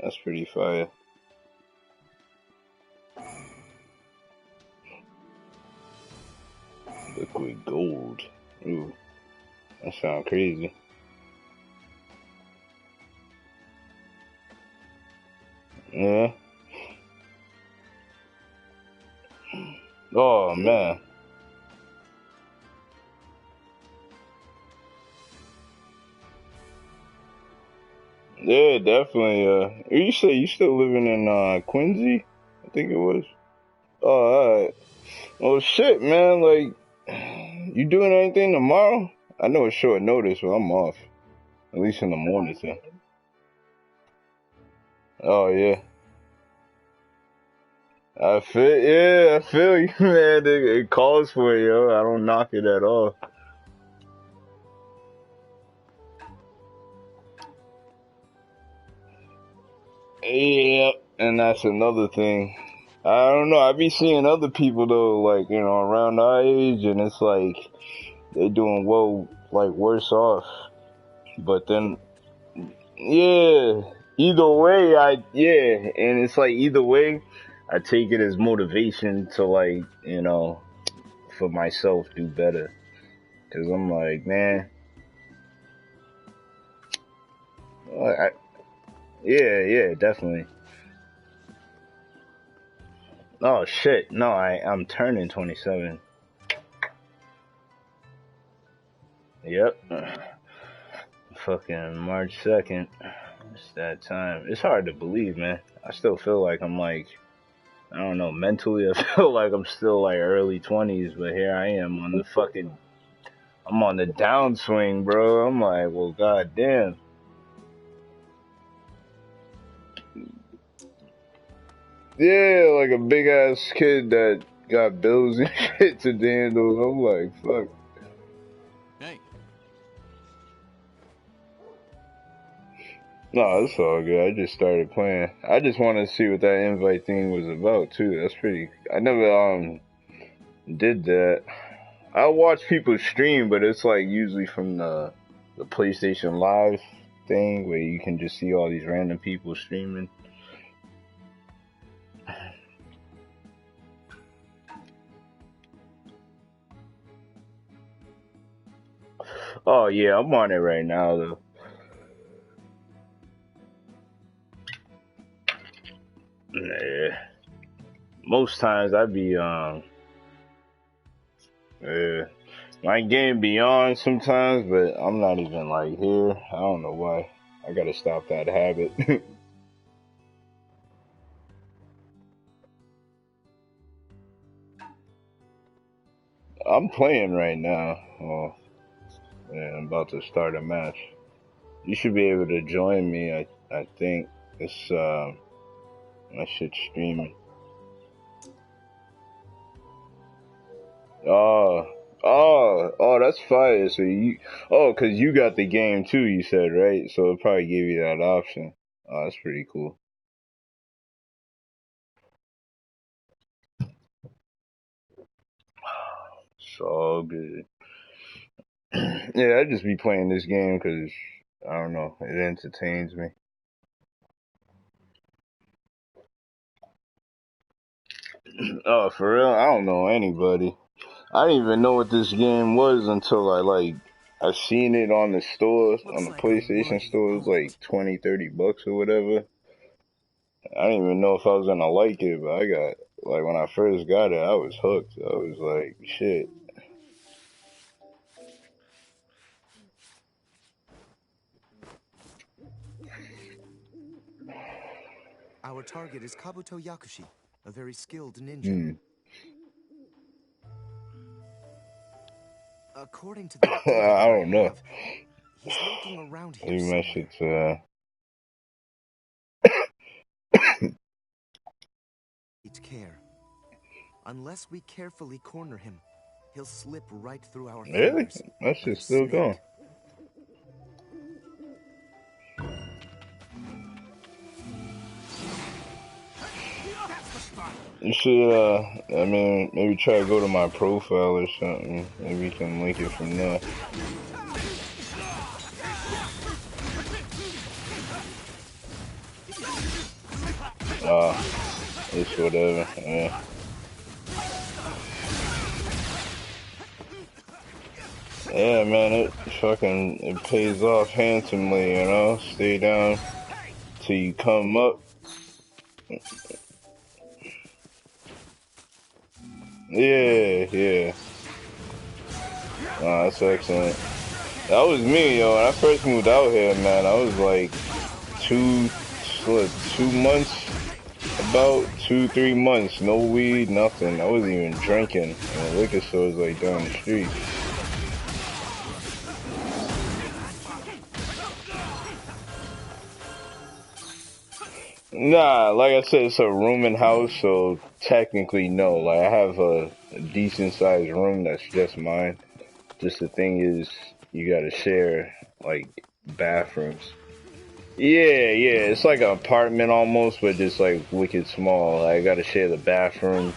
That's pretty fire. Liquid gold. Ooh, that sounds crazy. Yeah. Oh man. Yeah, definitely. You say you still living in Quincy? I think it was. Oh, alright. Well, shit, man. Like, you doing anything tomorrow? I know it's short notice, but I'm off. At least in the morning, so. Oh yeah. I feel you, man. It calls for it, yo. I don't knock it at all. Yeah, and that's another thing. I don't know. I be seeing other people though, like around our age, and it's like they doing well, like worse off. But then, yeah, either way, and it's like either way, I take it as motivation to like for myself do better. Cause I'm like, man, I, yeah, definitely. Oh shit, no, I'm turning 27. Yep. Fucking March 2nd. It's that time. It's hard to believe, man. I still feel like I'm like, I don't know, mentally I feel like I'm still like early 20s, but here I am on the fucking, I'm on the downswing, bro. I'm like, well, goddamn. Yeah, like a big ass kid that got bills and shit to handle. I'm like, fuck. Hey. No, it's all good. I just started playing. I just wanted to see what that invite thing was about too. That's pretty. I never did that. I watch people stream, but it's like usually from the PlayStation Live thing where you can just see all these random people streaming. Oh yeah, I'm on it right now though. Yeah. Most times I be yeah. My game beyond sometimes, but I'm not even like here. I don't know why. I gotta stop that habit. I'm playing right now. Oh, yeah, I'm about to start a match. You should be able to join me. I think it's my shit streaming. Oh, that's fire. So cause you got the game too. You said right, so it probably gave you that option. Oh, that's pretty cool. So good. Yeah, I just be playing this game cause I don't know, it entertains me. Oh, for real? I don't know anybody. I didn't even know what this game was until I seen it on the store, on Looks the like a PlayStation worthy store. It was opponent. like 20, $30 or whatever. I didn't even know if I was gonna like it, but I got like when I first got it, I was hooked. I was like, shit. Our target is Kabuto Yakushi, a very skilled ninja. Hmm. According to the data I that I don't know. have, he's lurking around here Maybe my somewhere. shit's Take care. Unless we carefully corner him, he'll slip right through our really? fingers, My like shit's a still going. snake. That's the spot. You should I mean maybe try to go to my profile or something. Maybe you can link it from there. It's whatever. Yeah. Yeah, man, it pays off handsomely, you know? Stay down till you come up. Yeah, yeah. That's excellent. That was me, yo. When I first moved out here, man, I was like two, 2 months, about 2, 3 months, no weed, nothing. I wasn't even drinking. And the liquor store was like down the street. Nah, like I said, it's a rooming house, so technically no. Like I have a decent sized room that's just mine. Just the thing is, you gotta share like bathrooms. Yeah, yeah, it's like an apartment almost, but just like wicked small. Like, I gotta share the bathroom,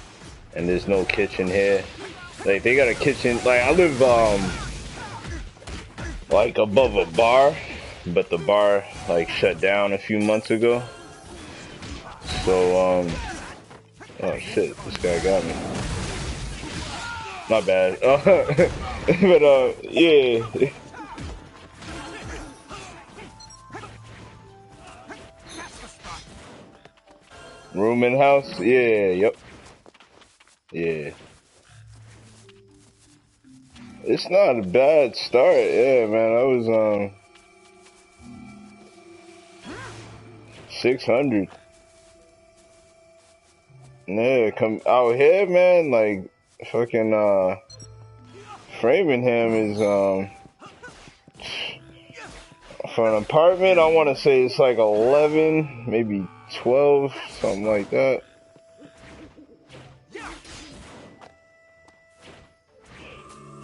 and there's no kitchen here. Like they got a kitchen. Like I live like above a bar, but the bar like shut down a few months ago. So oh shit, this guy got me. Not bad. But yeah. Room in house? Yeah, yep. Yeah. It's not a bad start, yeah, man. I was 600. Yeah, come out here, man, like fucking Framingham is for an apartment, I wanna say it's like 11, maybe 12, something like that.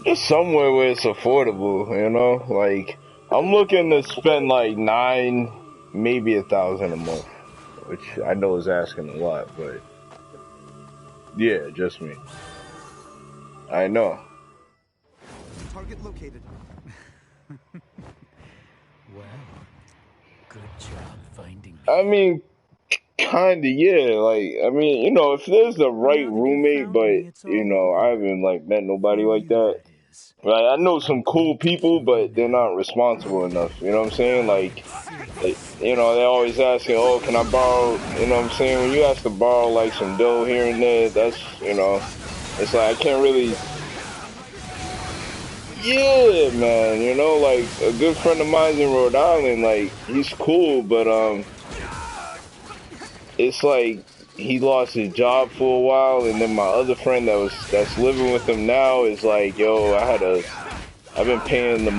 Just somewhere where it's affordable, you know? Like, I'm looking to spend like 9, maybe 1,000 a month. Which I know is asking a lot, but yeah, just me. I know. Target located. Well, good job finding me. I mean, kinda, yeah. Like, I mean, you know, if there's the right Now that you've roommate, found but me, it's you all know, I over. haven't like met nobody For like you, that. that is. Like, I know some I'm cool going to people, kill you but they're now. not responsible enough. You know what I'm saying? Like, Serious. you know, they're always asking, "Oh, can I borrow?" You know what I'm saying? When you ask to borrow like some dough here and there, that's, you know, it's like I can't really. Yeah, man. You know, like a good friend of mine's in Rhode Island. Like, he's cool, but it's like he lost his job for a while, and then my other friend that's living with him now is like, "Yo, I've been paying the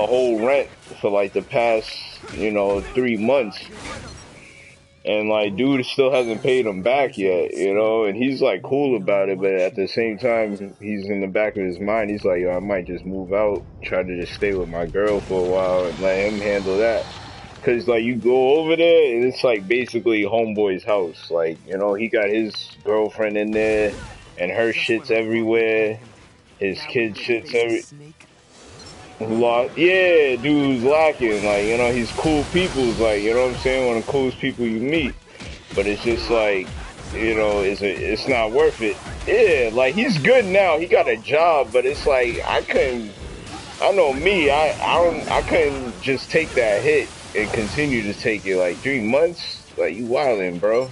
whole rent for like the past, 3 months." And like, dude still hasn't paid him back yet, you know, and he's like cool about it, but at the same time, he's in the back of his mind, he's like, yo, I might just move out, try to just stay with my girl for a while and let him handle that. Cause like, you go over there and it's like basically homeboy's house. Like, you know, he got his girlfriend in there and her Just when shit's I thought we had everywhere. him. His Now we kid gotta shit's face a every, snake. yeah, dude's lacking. Like, you know, he's cool people's like, you know what I'm saying? One of the coolest people you meet. But it's just like, you know, it's not worth it. Yeah, like he's good now. He got a job, but it's like I know me, I couldn't just take that hit and continue to take it like 3 months. Like you wildin', bro.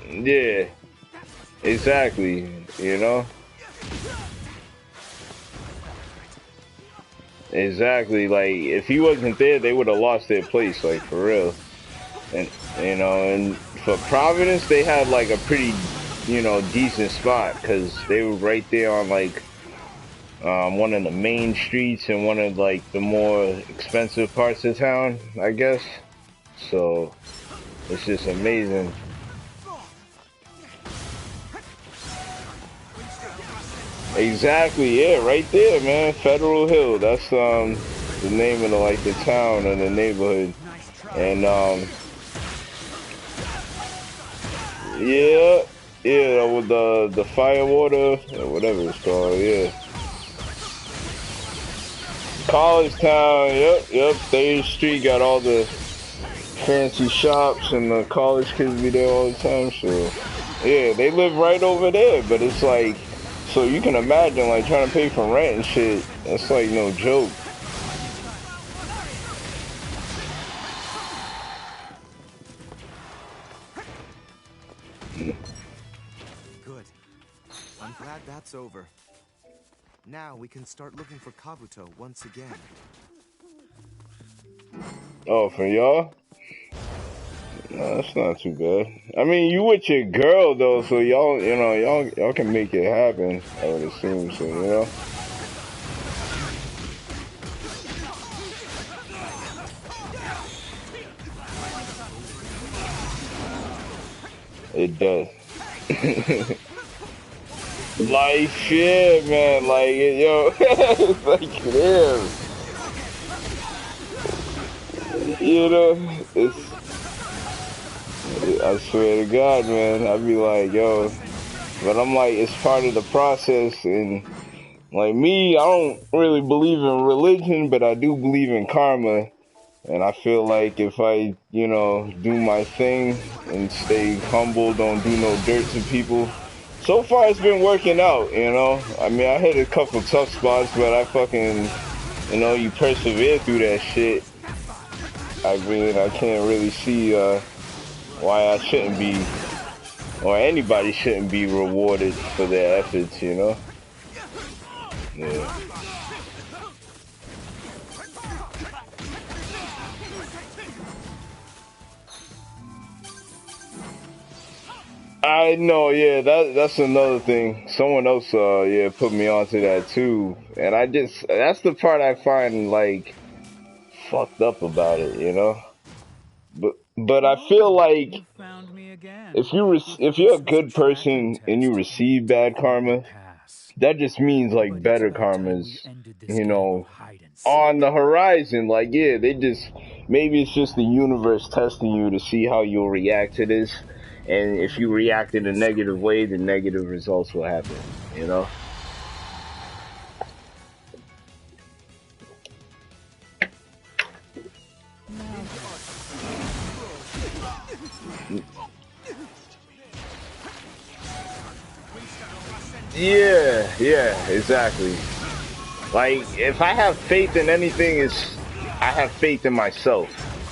Yeah, exactly. You know? Exactly. Like if he wasn't there, they would have lost their place, like for real. And you know, and for Providence, they had like a pretty, decent spot because they were right there on like one of the main streets and one of like the more expensive parts of town, I guess. So it's just amazing. Exactly, yeah, right there, man. Federal Hill. That's the name of the town or the neighborhood. And yeah, yeah, with the fire water or whatever it's called, yeah. College Town, yep. Third Street got all the fancy shops and the college kids be there all the time, so yeah, they live right over there, but it's like, so you can imagine like trying to pay for rent and shit, that's like no joke. Good. I'm glad that's over. Now we can start looking for Kabuto once again. Oh, for y'all? No, that's not too bad. I mean, you with your girl though, so y'all, y'all can make it happen, I would assume, so, It does. Like shit, man. Like yo, it's like damn. It's. I swear to God, man. I be like, yo, but I'm like, it's part of the process, and like me, I don't really believe in religion, but I do believe in karma. And I feel like if I, do my thing and stay humble, don't do no dirt to people. So far, it's been working out, I mean, I hit a couple tough spots, but I fucking, you persevere through that shit. I mean, I can't really see why I shouldn't be, or anybody shouldn't be rewarded for their efforts, Yeah. I know, yeah, that's another thing. Someone else, put me onto that too. And that's the part I find, like, fucked up about it. But I feel like You found me again. if you're a good person and you receive bad karma, Pass. that just means, like, But it's better about time karmas, we ended this you game of know, hide and on seek. the horizon. Like, yeah, maybe it's just the universe testing you to see how you'll react to this. And if you react in a negative way, the negative results will happen. Yeah, exactly. Like, if I have faith in anything, I have faith in myself.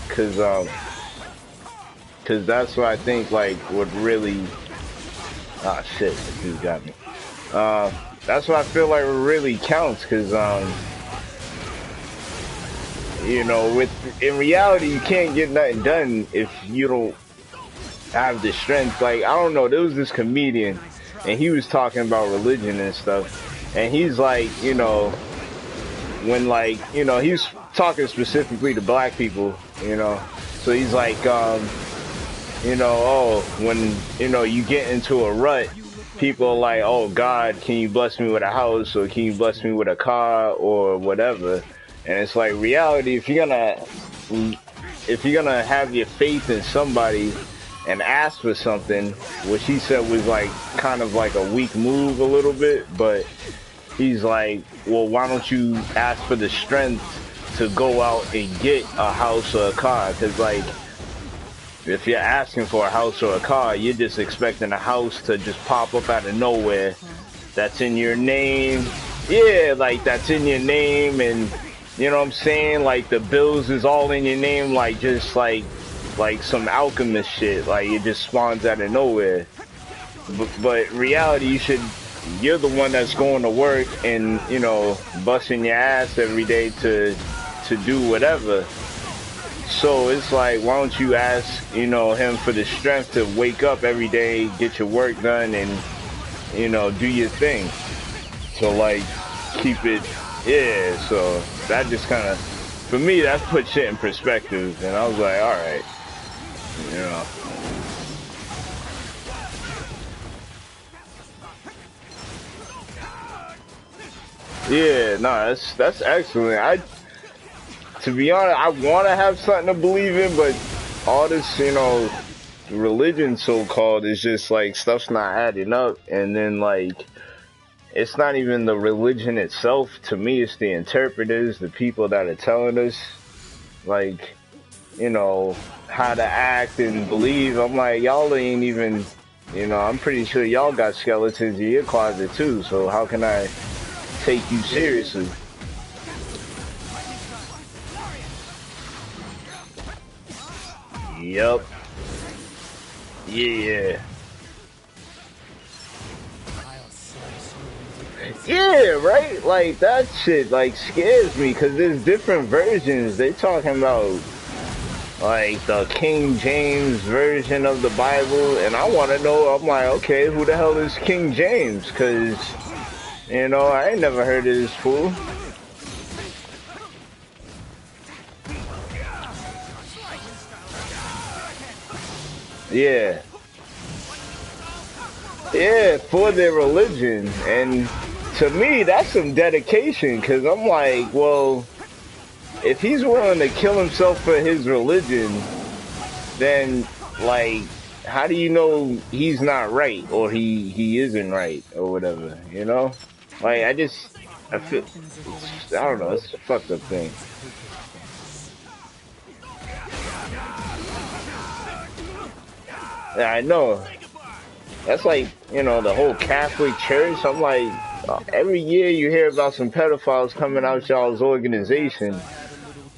Cause that's what I think, like, would really, ah, shit, this dude got me. That's what I feel like really counts, cause, in reality, you can't get nothing done if you don't have the strength. Like, I don't know, there was this comedian, and he was talking about religion and stuff, and he's like, when, like, he's talking specifically to black people. So he's like, oh, when, you get into a rut, people are like, oh, God, can you bless me with a house, or can you bless me with a car, or whatever. And it's like, reality, if you're gonna have your faith in somebody and ask for something, which he said was like kind of like a weak move a little bit, but he's like, well, why don't you ask for the strength to go out and get a house or a car? Because, like, if you're asking for a house or a car, you're just expecting a house to just pop up out of nowhere. That's in your name. Yeah, like, that's in your name, and you know what I'm saying? Like, the bills is all in your name, like, just like some alchemist shit. Like, it just spawns out of nowhere. But reality, you're the one that's going to work and, busting your ass every day to do whatever. So it's like, why don't you ask, him for the strength to wake up every day, get your work done, and, do your thing. So, like, keep it, yeah, so that just kind of, for me, that put shit in perspective, and I was like, alright, you know. Yeah, no, that's excellent. To be honest, I want to have something to believe in, but all this, religion so-called is just like stuff's not adding up, and then like it's not even the religion itself. To me, it's the interpreters, the people that are telling us, like, you know, how to act and believe. I'm like, y'all ain't even, I'm pretty sure y'all got skeletons in your closet too. So how can I take you seriously? Yep. Yeah. Yeah, right? Like, that shit, like, scares me, because there's different versions. They talking about, like, the King James version of the Bible, and I want to know, I'm like, okay, who the hell is King James? Because, I ain't never heard of this fool. Yeah. Yeah, for their religion. And to me, that's some dedication, because I'm like, well, if he's willing to kill himself for his religion, then, like, how do you know he's not right, or he isn't right, or whatever, you know? Like, I feel, I don't know, it's a fucked up thing. Yeah, I know. That's like, the whole Catholic Church. I'm like, every year you hear about some pedophiles coming out y'all's organization,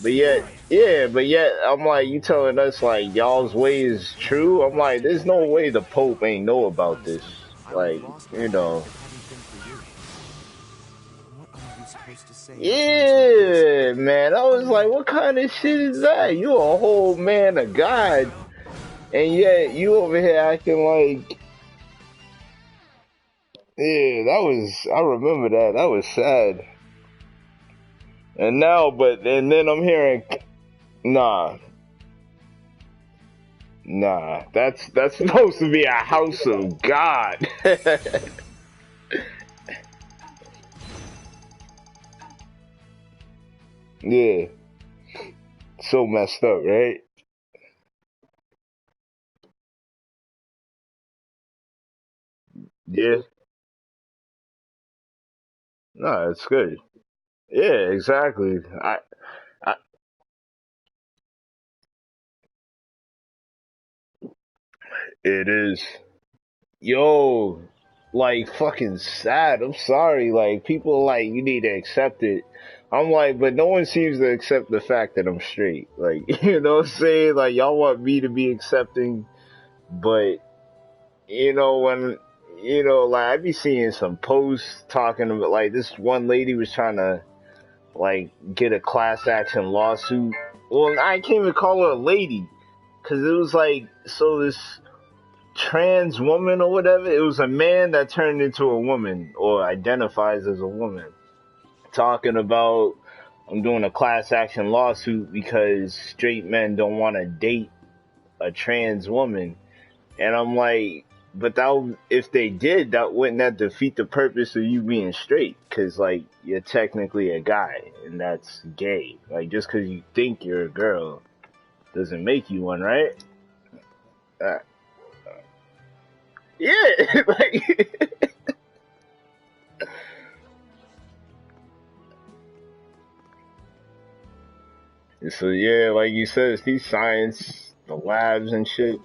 but yet, yeah, but yet, I'm like, you telling us like y'all's way is true? I'm like, there's no way the Pope ain't know about this. Honestly, I would have Like, lost my mind if it hadn't been for you. What are you supposed to say in times like these? yeah, man. I was like, what kind of shit is that? You a whole man of God, and yet you over here acting like, yeah, I remember that. That was sad. And now, and then I'm hearing, nah, nah, that's supposed to be a house of God. Yeah, so messed up, right? Yeah, no, it's good. Yeah, exactly. I it is. Yo, like, fucking sad. I'm sorry. Like, people like, you need to accept it. I'm like, but no one seems to accept the fact that I'm straight. Like, you know what I'm saying? Like, y'all want me to be accepting, but, when, like, I be seeing some posts talking about, like, this one lady was trying to, like, get a class action lawsuit. Well, I can't even call her a lady, because it was like, so this trans woman or whatever. It was a man that turned into a woman or identifies as a woman. Talking about, I'm doing a class action lawsuit because straight men don't want to date a trans woman. And I'm like, but if they did, that wouldn't that defeat the purpose of you being straight? Cause like, you're technically a guy and that's gay. Like, just cause you think you're a girl doesn't make you one, right? Uh, yeah, like, so yeah, like you said, it's these science, the labs and shit.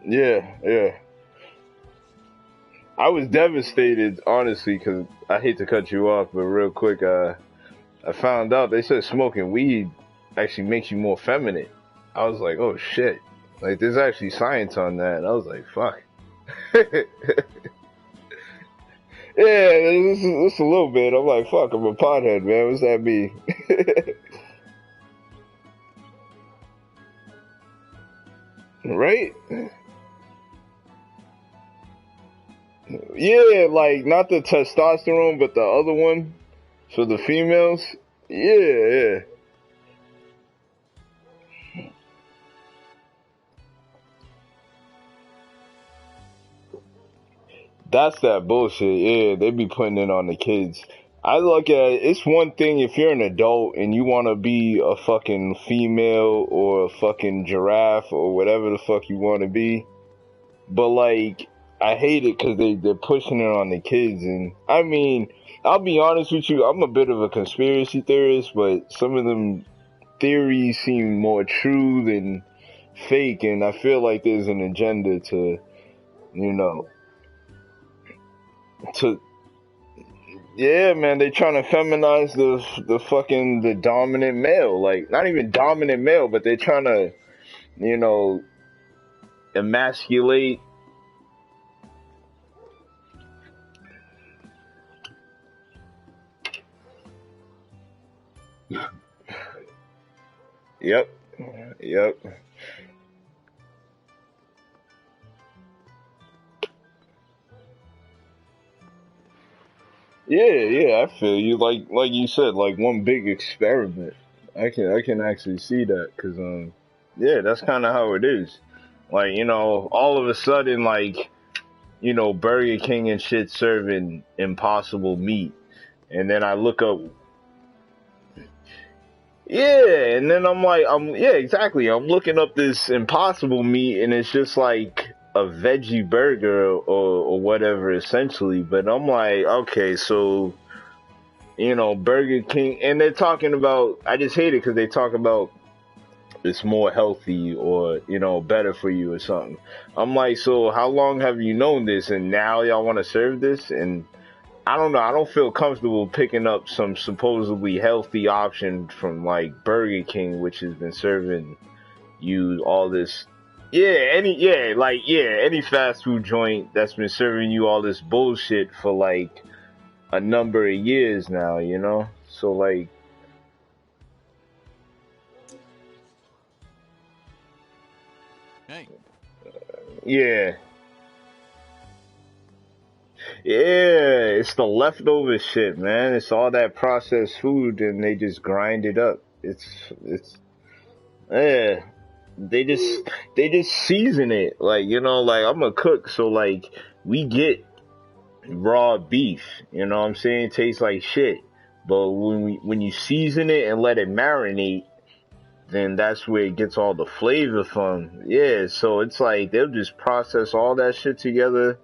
Yeah, yeah. I was devastated, honestly, because I hate to cut you off, but real quick, I found out they said smoking weed actually makes you more feminine. I was like, oh shit. Like, there's actually science on that. And I was like, fuck. Yeah, this a little bit. I'm like, fuck, I'm a pothead, man. What's that mean? Right? Yeah, like, not the testosterone, but the other one. For the females. Yeah, yeah. That's that bullshit. Yeah, they be putting it on the kids. I look at it's one thing if you're an adult and you want to be a fucking female or a fucking giraffe or whatever the fuck you want to be, but like I hate it because they're pushing it on the kids. And I mean, I'll be honest with you, I'm a bit of a conspiracy theorist, but some of them theories seem more true than fake, and I feel like there's an agenda to, you know, to yeah, man, they trying to feminize the fucking the dominant male, like not even dominant male, but they're trying to, you know, emasculate. Yep, yep. Yeah, yeah, I feel you. Like you said, like one big experiment. I can actually see that because yeah, that's kind of how it is. Like all of a sudden, like Burger King and shit serving impossible meat, and then I look up, yeah, and then yeah, exactly. I'm looking up this impossible meat, and it's just like a veggie burger or whatever, essentially. But I'm like, okay, so Burger King, and they're talking about. I just hate it because they talk about it's more healthy or better for you or something. I'm like, so how long have you known this, and now y'all want to serve this? And I don't know. I don't feel comfortable picking up some supposedly healthy option from like Burger King, which has been serving you all this. Any fast food joint that's been serving you all this bullshit for like a number of years now. So like, Hey, yeah, yeah, it's the leftover shit, man. It's all that processed food, and they just grind it up. It's yeah. They just season it like like I'm a cook, so like we get raw beef, what I'm saying, tastes like shit. But when you season it and let it marinate, then that's where it gets all the flavor from. Yeah, so it's like they'll just process all that shit together.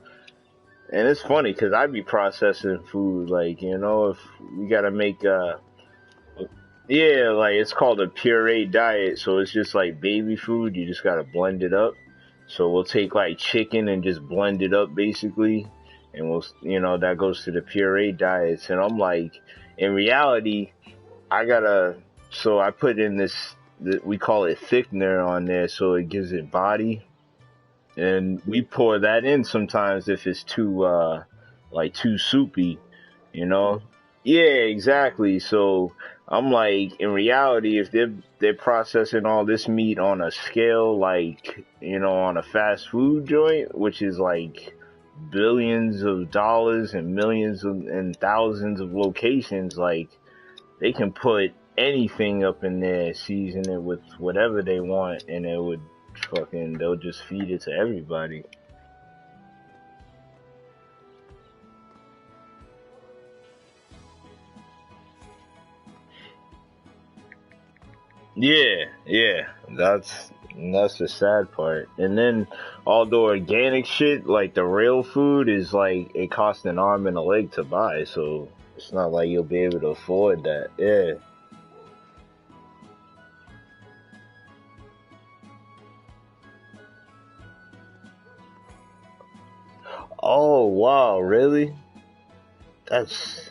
And it's funny because I be processing food, like if we gotta make yeah, like it's called a puree diet, so it's just like baby food. You just gotta blend it up. So we'll take like chicken and just blend it up basically, and that goes to the puree diets. And I'm like, in reality, I gotta. So I put in this, we call it thickener on there, so it gives it body, and we pour that in sometimes if it's too like too soupy, you know. Yeah, exactly. So I'm like, in reality, if they're processing all this meat on a scale like on a fast food joint, which is like billions of dollars and millions and thousands of locations, like they can put anything up in there, season it with whatever they want, and it would they'll just feed it to everybody. Yeah, yeah, that's the sad part. And then all the organic shit, like the real food, is like it costs an arm and a leg to buy, so it's not like you'll be able to afford that. Yeah. Oh wow, really? That's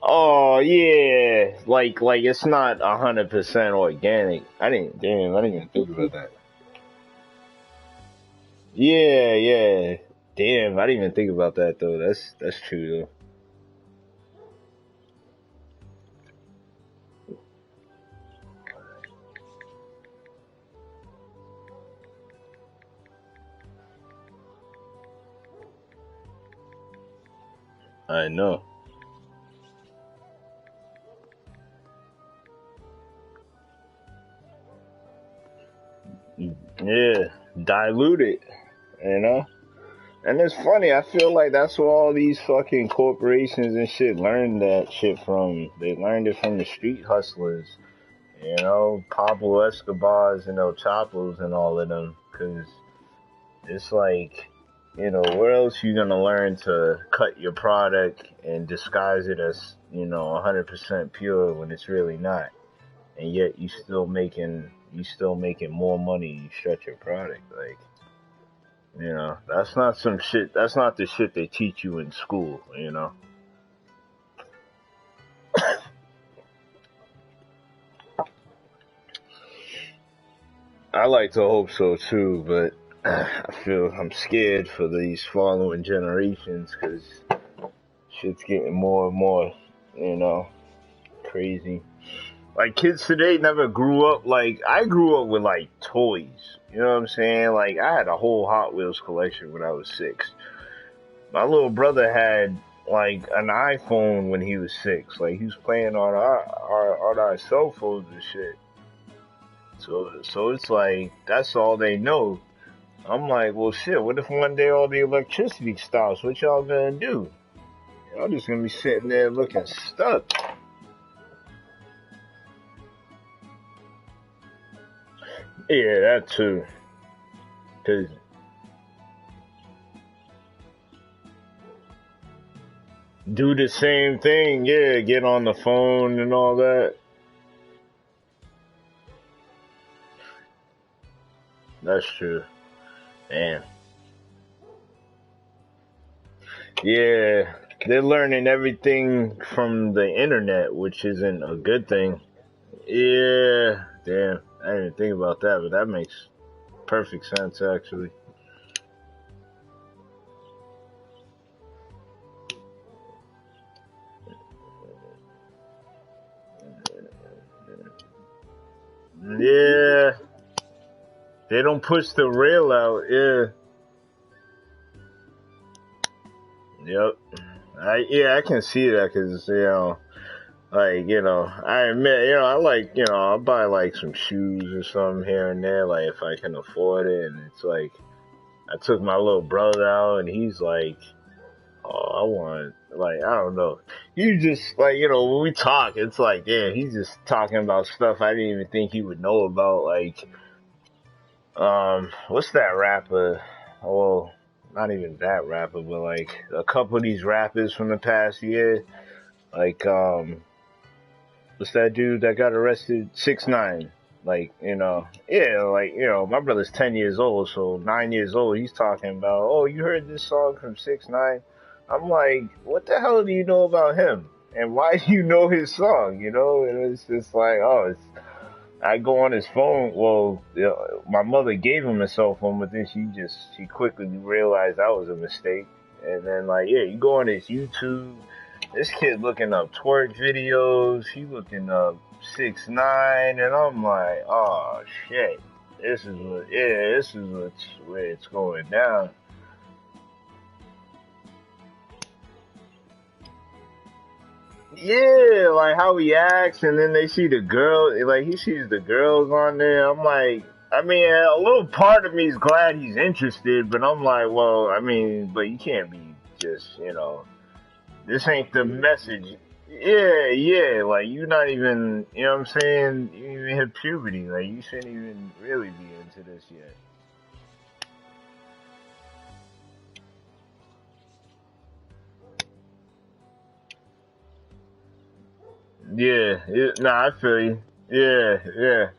oh yeah, like it's not 100% organic. I didn't even think about that. Yeah, yeah. Damn, I didn't even think about that though. That's true though. I know. Yeah, dilute it, you know. And it's funny, I feel like that's where all these fucking corporations and shit learned that shit from. They learned it from the street hustlers, you know, Pablo Escobars and El Chapos and all of them. Cause it's like, you know, where else you gonna learn to cut your product and disguise it as, you know, 100% pure when it's really not, and yet you still making more money. You stretch your product, like, you know, that's not some shit. That's not the shit they teach you in school, you know. I like to hope so too, but I feel I'm scared for these following generations because shit's getting more and more, you know, crazy. Like kids today never grew up like I grew up with like toys. You know what I'm saying? Like I had a whole Hot Wheels collection when I was 6. My little brother had like an iPhone when he was 6. Like he was playing on our cell phones and shit. So it's like that's all they know. I'm like, well, shit. What if one day all the electricity stops? What y'all gonna do? Y'all just gonna be sitting there looking stuck. Yeah, that too. 'Cause do the same thing. Yeah, get on the phone and all that. That's true. Man. Yeah, they're learning everything from the internet, which isn't a good thing. Yeah, damn. I didn't think about that, but that makes perfect sense, actually. Yeah, they don't push the rail out. Yeah, yep. I can see that because you know, like you know, I admit, you know, I like you know, I'll buy like some shoes or something here and there, like if I can afford it, and it's like I took my little brother out, and he's like, oh, I want, like, I don't know. You just, like, you know, when we talk, it's like, yeah, he's just talking about stuff I didn't even think he would know about. Like, what's that rapper? Well, not even that rapper, but like a couple of these rappers from the past year. Like, what's that dude that got arrested? 6ix9ine. Like, you know, yeah, like, you know, my brother's 10 years old, so 9 years old, he's talking about, oh, you heard this song from 6ix9ine? I'm like, what the hell do you know about him? And why do you know his song, you know? And it's just like, oh, it's, I go on his phone. Well, you know, my mother gave him a cell phone, but then she quickly realized that was a mistake. And then, like, yeah, you go on his YouTube, this kid looking up twerk videos. He looking up 6ix9ine, and I'm like, oh shit, this is where it's going down. Yeah, like how he acts, and then they see the girl, like he sees the girls on there. I'm like, I mean, a little part of me is glad he's interested, but I'm like, well, I mean, but you can't be just, you know, this ain't the message. Yeah, yeah, like you're not even, you know what I'm saying? You didn't even hit puberty. Like you shouldn't even really be into this yet. Yeah, nah, I feel you. Yeah, yeah.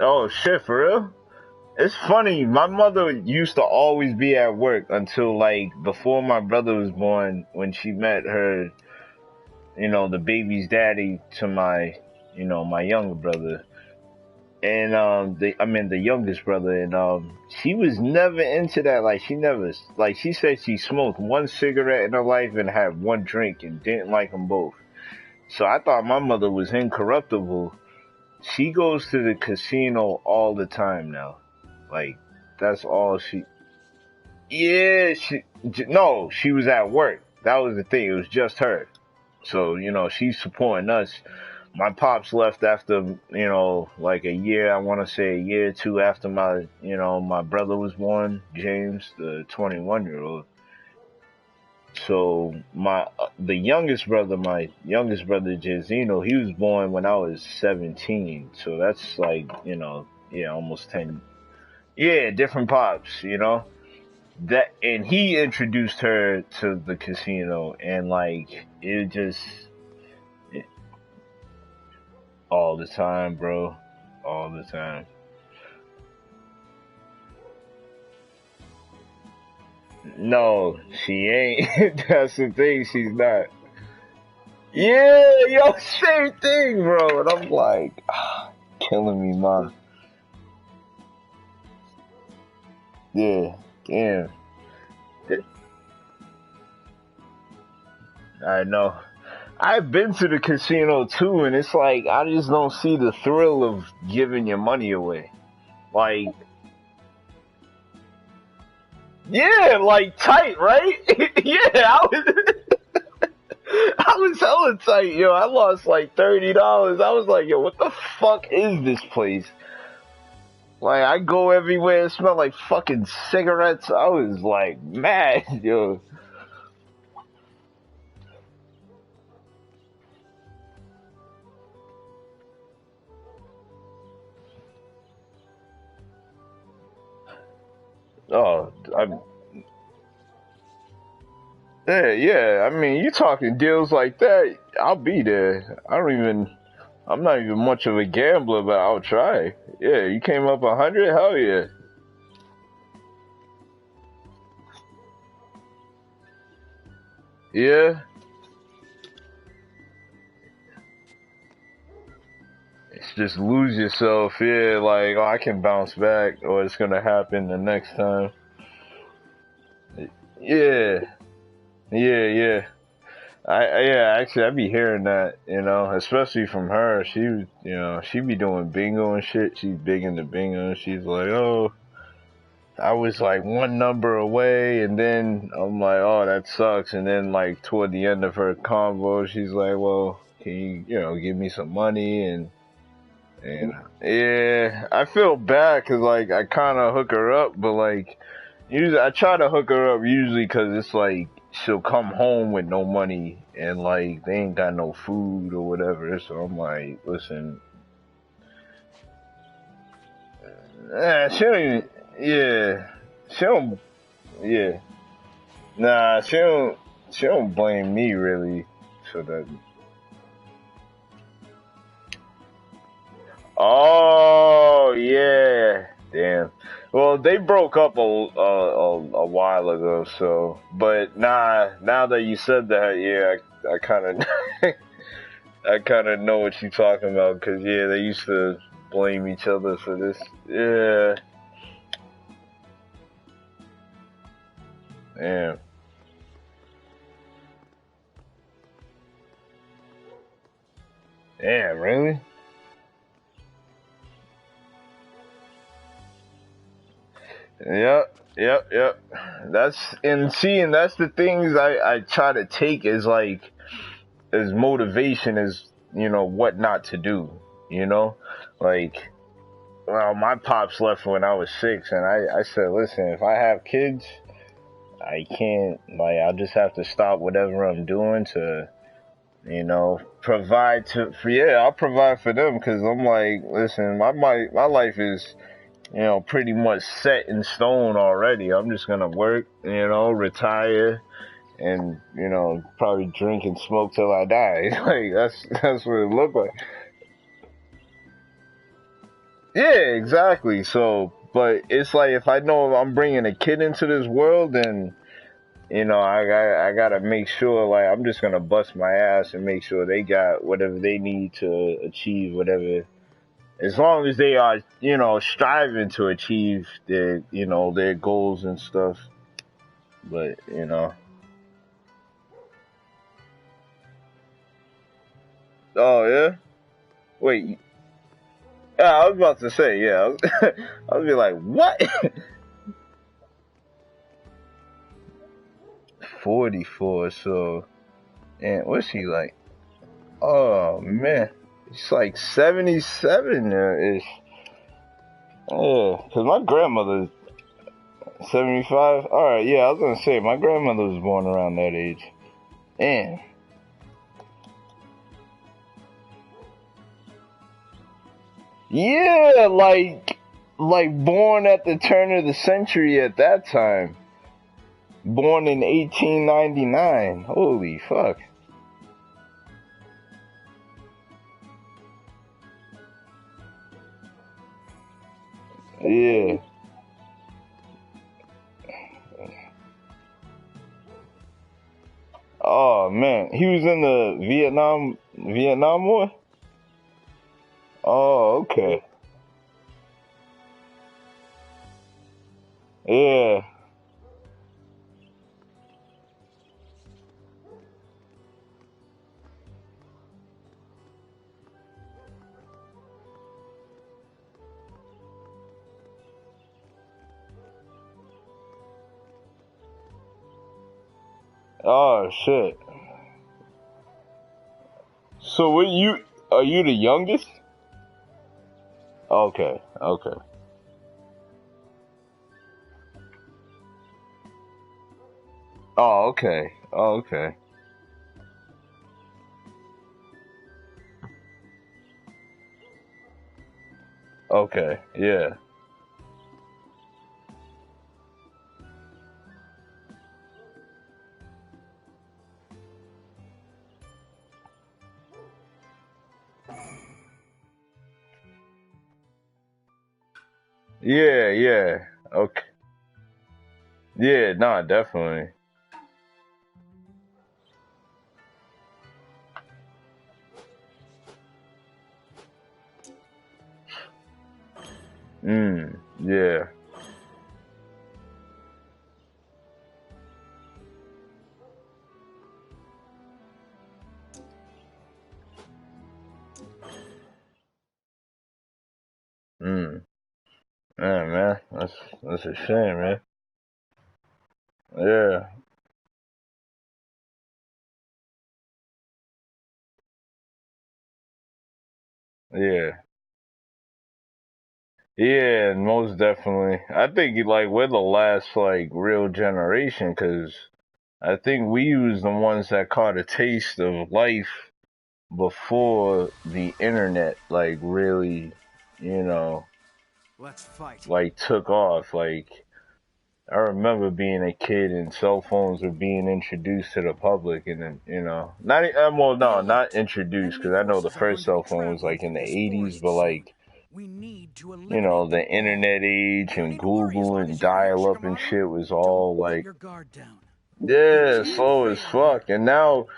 Oh shit, for real? It's funny. My mother used to always be at work until like before my brother was born when she met her, you know, the baby's daddy to my, you know, my younger brother. And I mean the youngest brother, and she was never into that. Like she never, like she said, she smoked one cigarette in her life and had one drink and didn't like them both. So I thought my mother was incorruptible. She goes to the casino all the time now. Like that's all she. Yeah, no, she was at work. That was the thing. It was just her. So you know she's supporting us. My pops left after, like a year, I want to say a year or two after my brother was born, James, the 21-year-old. So my youngest brother Jazino, he was born when I was 17. So that's like, yeah, almost 10. Yeah, different pops. That, and he introduced her to the casino, and like it just it, all the time, bro, all the time. No, she ain't. That's the thing. She's not. Yeah, yo, same thing, bro. And I'm like, killing me, man. Yeah, damn. I know. I've been to the casino too, and it's like I just don't see the thrill of giving your money away. Like, yeah, like tight, right? Yeah, I was hella tight, yo. I lost like $30. I was like, yo, what the fuck is this place? Like, I go everywhere, it smell like fucking cigarettes. I was like mad, yo. Oh, yeah, yeah. I mean, you talking deals like that, I'll be there. I'm not even much of a gambler, but I'll try. Yeah, you came up 100? Hell yeah. Yeah, it's just lose yourself. Yeah, like, oh, I can bounce back, or it's gonna happen the next time. Yeah, yeah, yeah. Yeah, actually, I be hearing that, especially from her. She be doing bingo and shit. She's big into bingo. And she's like, oh, I was like one number away, and then I'm like, oh, that sucks. And then like toward the end of her convo, she's like, well, can give me some money and yeah, I feel bad because like I kind of hook her up, but like usually I try to hook her up usually because it's like she'll come home with no money and like they ain't got no food or whatever. So I'm like, listen, she don't even, yeah, she don't, yeah, nah, she don't blame me really for that. Oh yeah, damn. Well, they broke up a while ago, so. But nah, now that you said that, yeah, I kind of I kind of know what you're talking about, because yeah, they used to blame each other for this. Yeah, damn, damn, really? Yep, yep, yep. And that's the things I try to take as like as motivation as what not to do. You know, like, well, my pops left when I was 6, and I said, listen, if I have kids, I can't, like, I'll just have to stop whatever I'm doing to, provide yeah, I'll provide for them, because I'm like, listen, my life is, pretty much set in stone already. I'm just gonna work, retire, and, probably drink and smoke till I die. Like, that's what it looked like. Yeah, exactly. So, but it's like if I know I'm bringing a kid into this world, then I gotta make sure like I'm just gonna bust my ass and make sure they got whatever they need to achieve whatever. As long as they are, striving to achieve their goals and stuff. But oh yeah. Wait. Yeah, I was about to say yeah. I was be like, what? 44. So, and what's she like? Oh man. It's like 77 ish. Yeah, cause my grandmother's 75. All right, yeah, I was gonna say my grandmother was born around that age. Damn. Yeah, like born at the turn of the century at that time. Born in 1899. Holy fuck. Yeah. Oh man, he was in the Vietnam War. Oh, okay. Yeah. Oh shit. So what are you the youngest? Okay, okay. Oh, okay. Oh, okay. Okay. Yeah. Yeah, yeah. Okay. Yeah, nah, definitely. Yeah. Mm. Yeah, man. That's a shame, man. Yeah. Yeah. Yeah, most definitely. I think like we're the last like real generation because I think we was the ones that caught a taste of life before the internet like really, you know, Let's fight. like took off. Like I remember being a kid and cell phones were being introduced to the public, and then not well, no, not introduced because I know the first cell phone was like in the '80s, but like We need to the internet age and Google and dial up and shit was all like your guard down. yeah, slow as fuck. And now,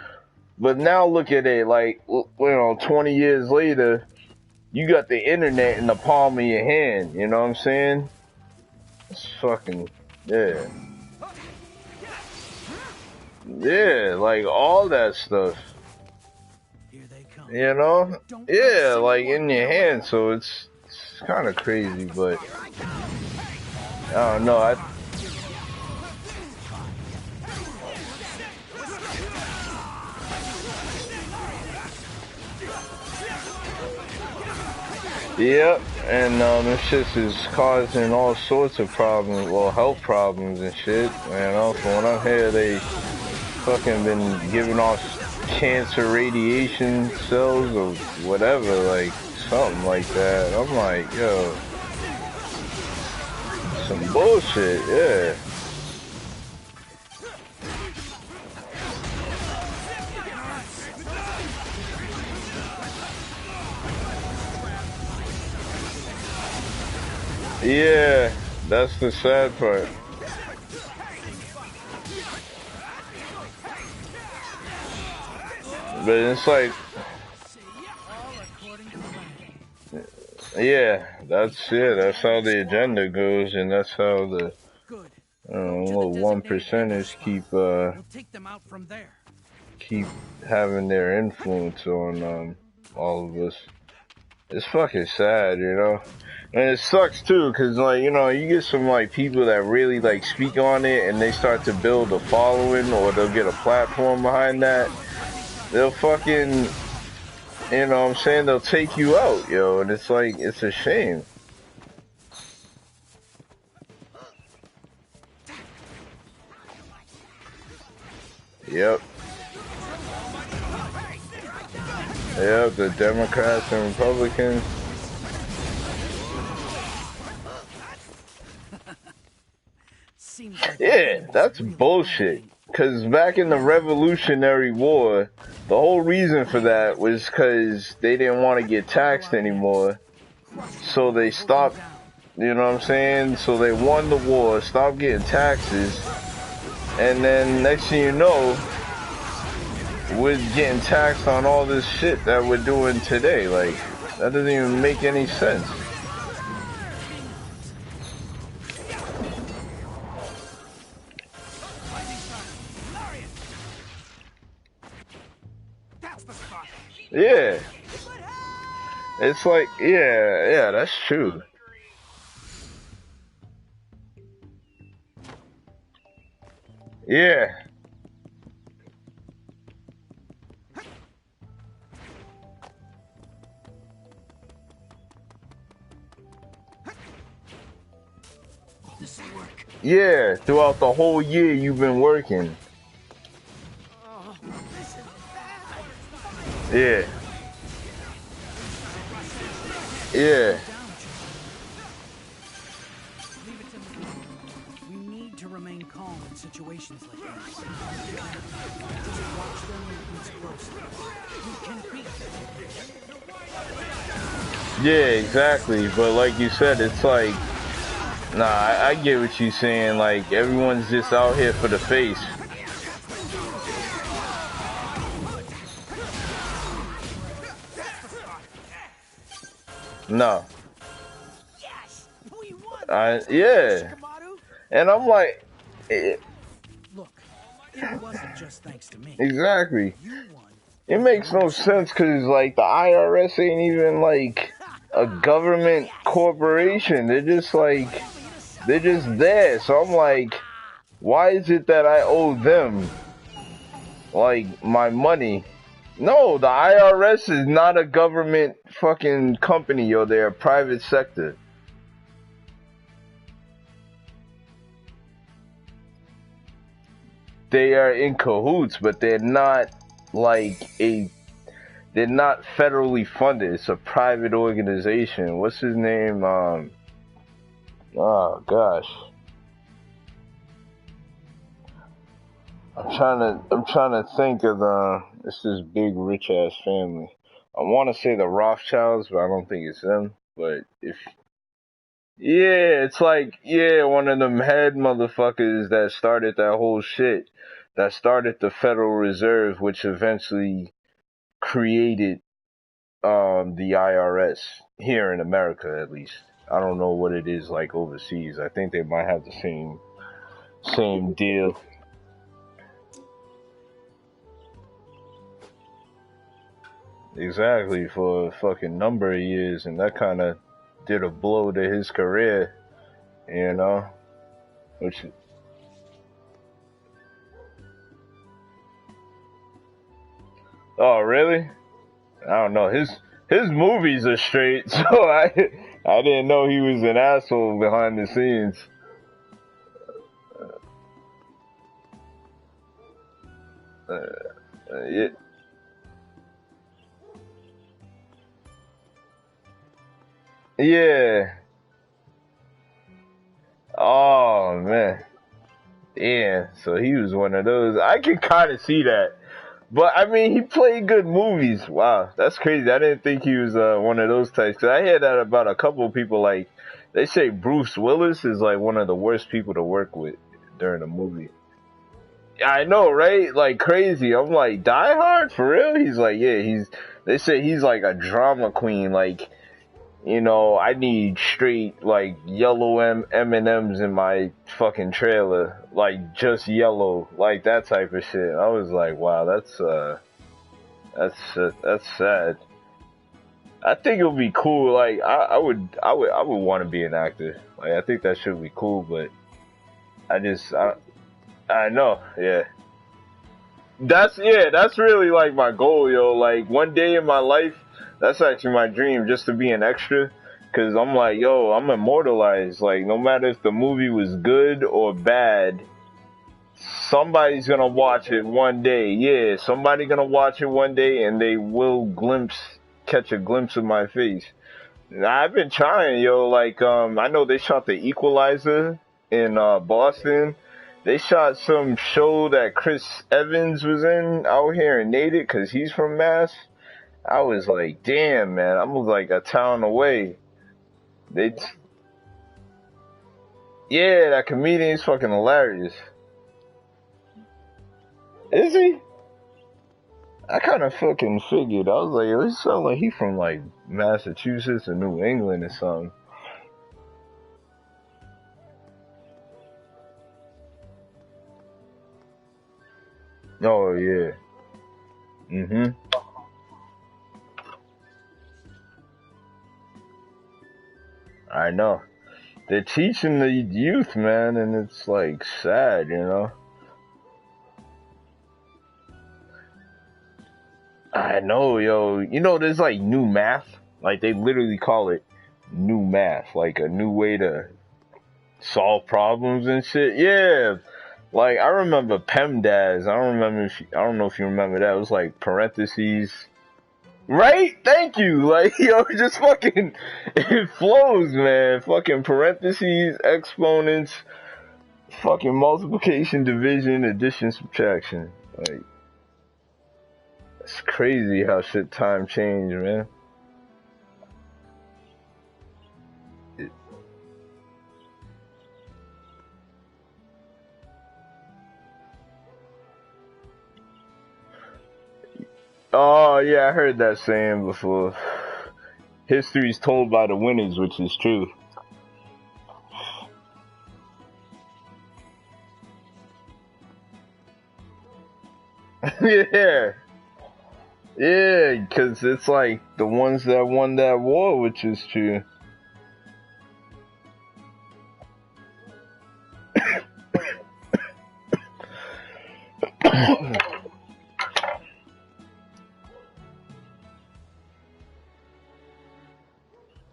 but now look at it, like 20 years later, you got the internet in the palm of your hand. You know what I'm saying? It's fucking yeah. Yeah, like all that stuff. Here they come. You know? Yeah, like in your hand, so it's kind of crazy, but I don't know. Yep, and this shit is causing all sorts of problems, well, health problems and shit. From what I hear, they fucking been giving off cancer radiation cells or whatever, like something like that. I'm like, yo, some bullshit, yeah. Yeah, that's the sad part. But it's like, that's how the agenda goes, and that's how the little 1%ers keep having their influence on all of us. It's fucking sad, and it sucks too, cause like you get some like people that really like speak on it, and they start to build a following, or they'll get a platform behind that. They'll fucking You know what I'm saying? They'll take you out, yo, and it's like, it's a shame. Yep. Yep, the Democrats and Republicans. Yeah, that's bullshit. Cause back in the Revolutionary War, the whole reason for that was cause they didn't want to get taxed anymore. So they stopped, you know what I'm saying? So they won the war, stopped getting taxes, and then next thing you know, we're getting taxed on all this shit that we're doing today. Like, that doesn't even make any sense. Yeah. It's like, yeah, that's true. Yeah. Yeah, throughout the whole year you've been working. Yeah. Yeah. We need to remain calm in situations like this. Just watch them and closely. We can beat them. Yeah, exactly. But like you said, it's like, nah, I get what you're saying. Like, everyone's just out here for the face. No. Yeah. And I'm like, look, it wasn't just thanks to me. Exactly. It makes no sense because, like, the IRS ain't even, like, a government corporation. They're just, like, they're just there. So I'm like, why is it that I owe them, like, my money? No, the IRS is not a government fucking company, yo. They're a private sector. They are in cahoots, but they're not like they're not federally funded. It's a private organization. What's his name? Oh gosh. I'm trying to think of it's this big rich ass family. I want to say the Rothschilds, but I don't think it's them. But if yeah, it's like, yeah, one of them head motherfuckers that started that whole shit. That started the Federal Reserve, which eventually created the IRS here in America, at least. I don't know what it is like overseas. I think they might have the same deal. Exactly, for a fucking number of years, and that kind of did a blow to his career, you know? Which, oh, really? I don't know. His movies are straight, so I didn't know he was an asshole behind the scenes. Yeah. Yeah. Oh man. Yeah. So he was one of those. I can kind of see that. But I mean, he played good movies. Wow, that's crazy. I didn't think he was one of those types. Cause I hear that about a couple of people. Like, they say Bruce Willis is like one of the worst people to work with during a movie. I know, right? Like crazy. I'm like, Die Hard for real? He's like, yeah. They say he's like a drama queen. Like, you know, I need straight like yellow M&Ms in my fucking trailer, like just yellow, like that type of shit. I was like, wow, that's sad. I think it would be cool. Like, I would want to be an actor. Like, I think that should be cool, but I know, yeah. That's really like my goal, yo. Like, one day in my life, That's actually my dream, just to be an extra. Cause I'm like, yo, I'm immortalized. Like, no matter if the movie was good or bad, somebody's gonna watch it one day. Yeah, somebody gonna watch it one day, and they will catch a glimpse of my face. I've been trying, yo. Like, I know they shot The Equalizer in Boston. They shot some show that Chris Evans was in out here in Natick, cause he's from Mass. I was like, damn, man, I'm like a town away. They, yeah, that comedian's fucking hilarious. Is he? I kind of fucking figured. I was like, yo, this sounds like he from like Massachusetts or New England or something. Oh yeah. Mhm. I know. They're teaching the youth, man, and it's like sad, you know. I know, yo. You know, there's like new math. Like they literally call it new math, like a new way to solve problems and shit. Yeah. Like I remember PEMDAS. I don't know if you remember that. It was like parentheses. Right? Thank you. Like, yo, just fucking it flows, man. Fucking parentheses, exponents, fucking multiplication, division, addition, subtraction. Like it's crazy how shit time changed, man. It, oh yeah, I heard that saying before. History's told by the winners, which is true. Yeah, yeah, because it's like the ones that won that war, which is true.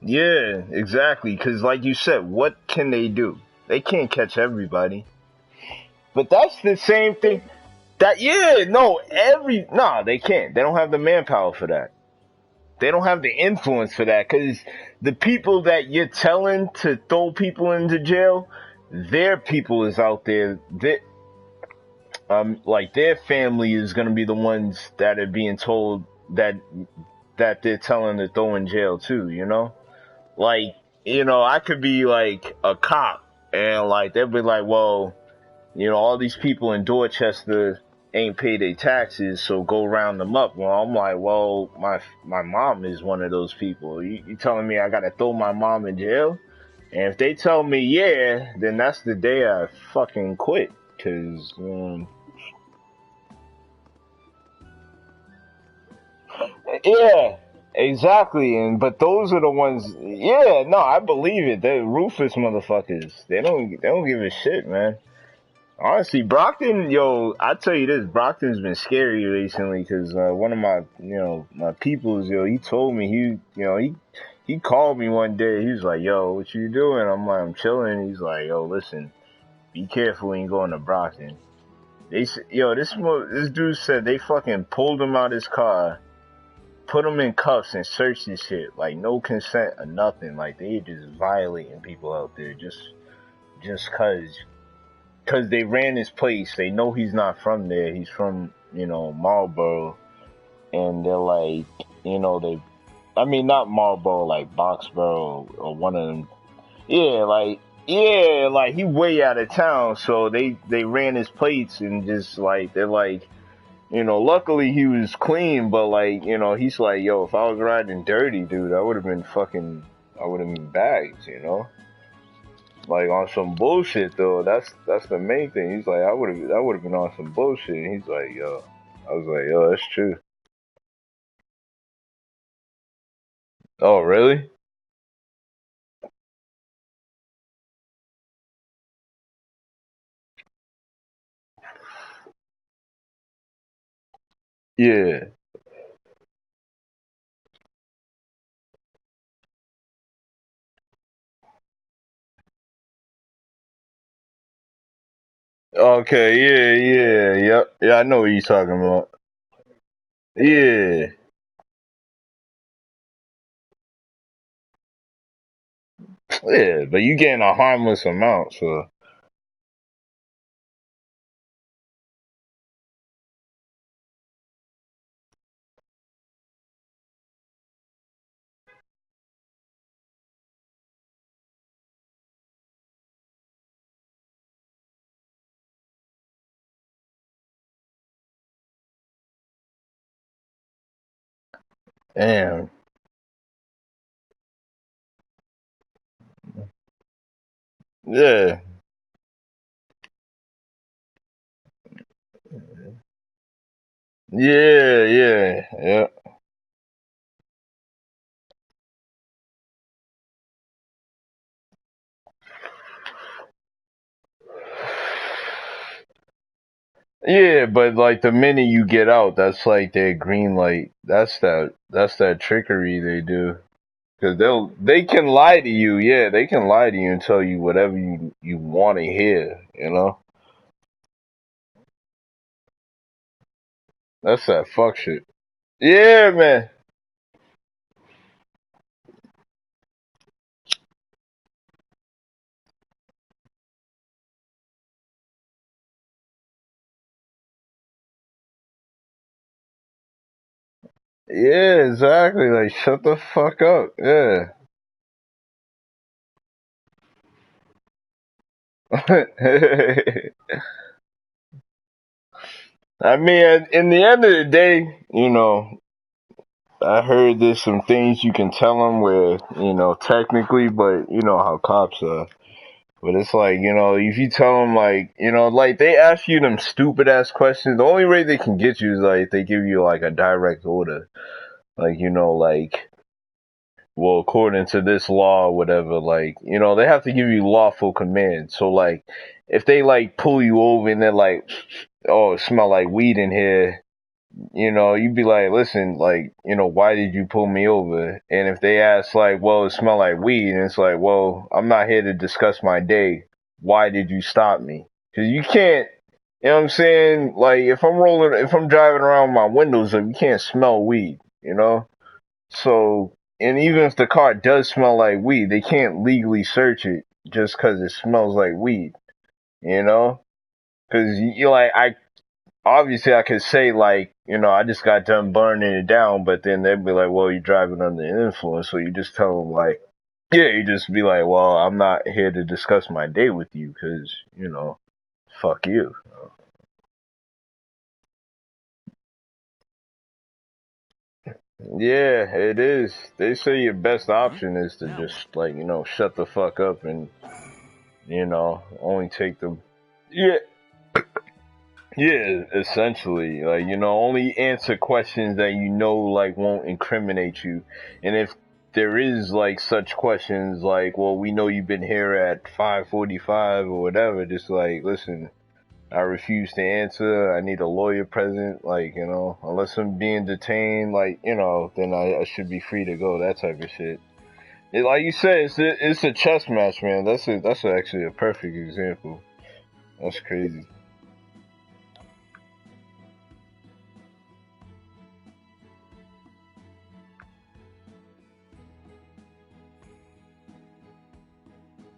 Yeah, exactly. Because, like you said, what can they do? They can't catch everybody. But that's the same thing. That yeah, no, nah, they can't. They don't have the manpower for that. They don't have the influence for that. Because the people that you're telling to throw people into jail, their people is out there. Like their family is gonna be the ones that are being told that they're telling to throw in jail too. You know. Like, you know, I could be like a cop and like they'll be like, well, you know, all these people in Dorchester ain't paid their taxes, so go round them up. Well, I'm like, well, my mom is one of those people. You telling me I gotta throw my mom in jail? And if they tell me yeah, then that's the day I fucking quit. Cause yeah, exactly. And but those are the ones. Yeah, no, I believe it. They're ruthless motherfuckers. They don't give a shit, man. Honestly, Brockton, yo, I tell you this, Brockton's been scary recently because one of my peoples, yo, he told me he called me one day. He was like, "Yo, what you doing?" I'm like, "I'm chilling." He's like, "Yo, listen, be careful when you go into Brockton." This dude said they fucking pulled him out his car, put him in cuffs and searched his shit, like no consent or nothing. Like they just violating people out there just cause they ran his place. They know he's not from there. He's from, Marlboro. And they're like, I mean, not Marlboro, like Boxborough or one of them. Yeah, like he way out of town. So they ran his plates and just like, they're like, luckily he was clean, but like, he's like, yo, if I was riding dirty, dude, I would have been bagged. Like on some bullshit though. That's the main thing. He's like, I would have been on some bullshit. And he's like, yo, I was like, yo, that's true. Oh, really? Yeah. Okay, yep. Yeah, I know what you're talking about. Yeah, yeah, but you getting a harmless amount, so damn. Yeah, yeah. Yeah, but like the minute you get out, that's like their green light. That's that trickery they do. Cause they can lie to you. Yeah, they can lie to you and tell you whatever you want to hear. You know, that's that fuck shit. Yeah, man. Yeah, exactly. Like shut the fuck up. Yeah. I mean, in the end of the day, I heard there's some things you can tell them where, technically, but you know how cops are. But it's like, if you tell them like, like they ask you them stupid ass questions, the only way they can get you is like they give you like a direct order. Like, like, well, according to this law or whatever, like, they have to give you lawful command. So like, if they like pull you over and they're like, oh, it smell like weed in here, you'd be like, listen, like, why did you pull me over? And if they ask, like, well, it smell like weed, and it's like, well, I'm not here to discuss my day. Why did you stop me? Because you can't, you know what I'm saying? Like, if I'm driving around with my windows up, you can't smell weed, you know? So, and even if the car does smell like weed, they can't legally search it just because it smells like weed, you know? Because you like, obviously I could say like, I just got done burning it down, but then they'd be like, well, you're driving under the influence, so you just tell them like, yeah, you just be like, well, I'm not here to discuss my day with you, because fuck you. Yeah, it is. They say your best Huh? option is to Now what? just like, shut the fuck up and only take the yeah. Yeah, essentially, like only answer questions that like won't incriminate you, and if there is like such questions, like, well, we know you've been here at 5:45 or whatever, just like, listen, I refuse to answer. I need a lawyer present, like unless I'm being detained, like then I should be free to go. That type of shit. Like you said, it's a chess match, man. That's actually a perfect example. That's crazy.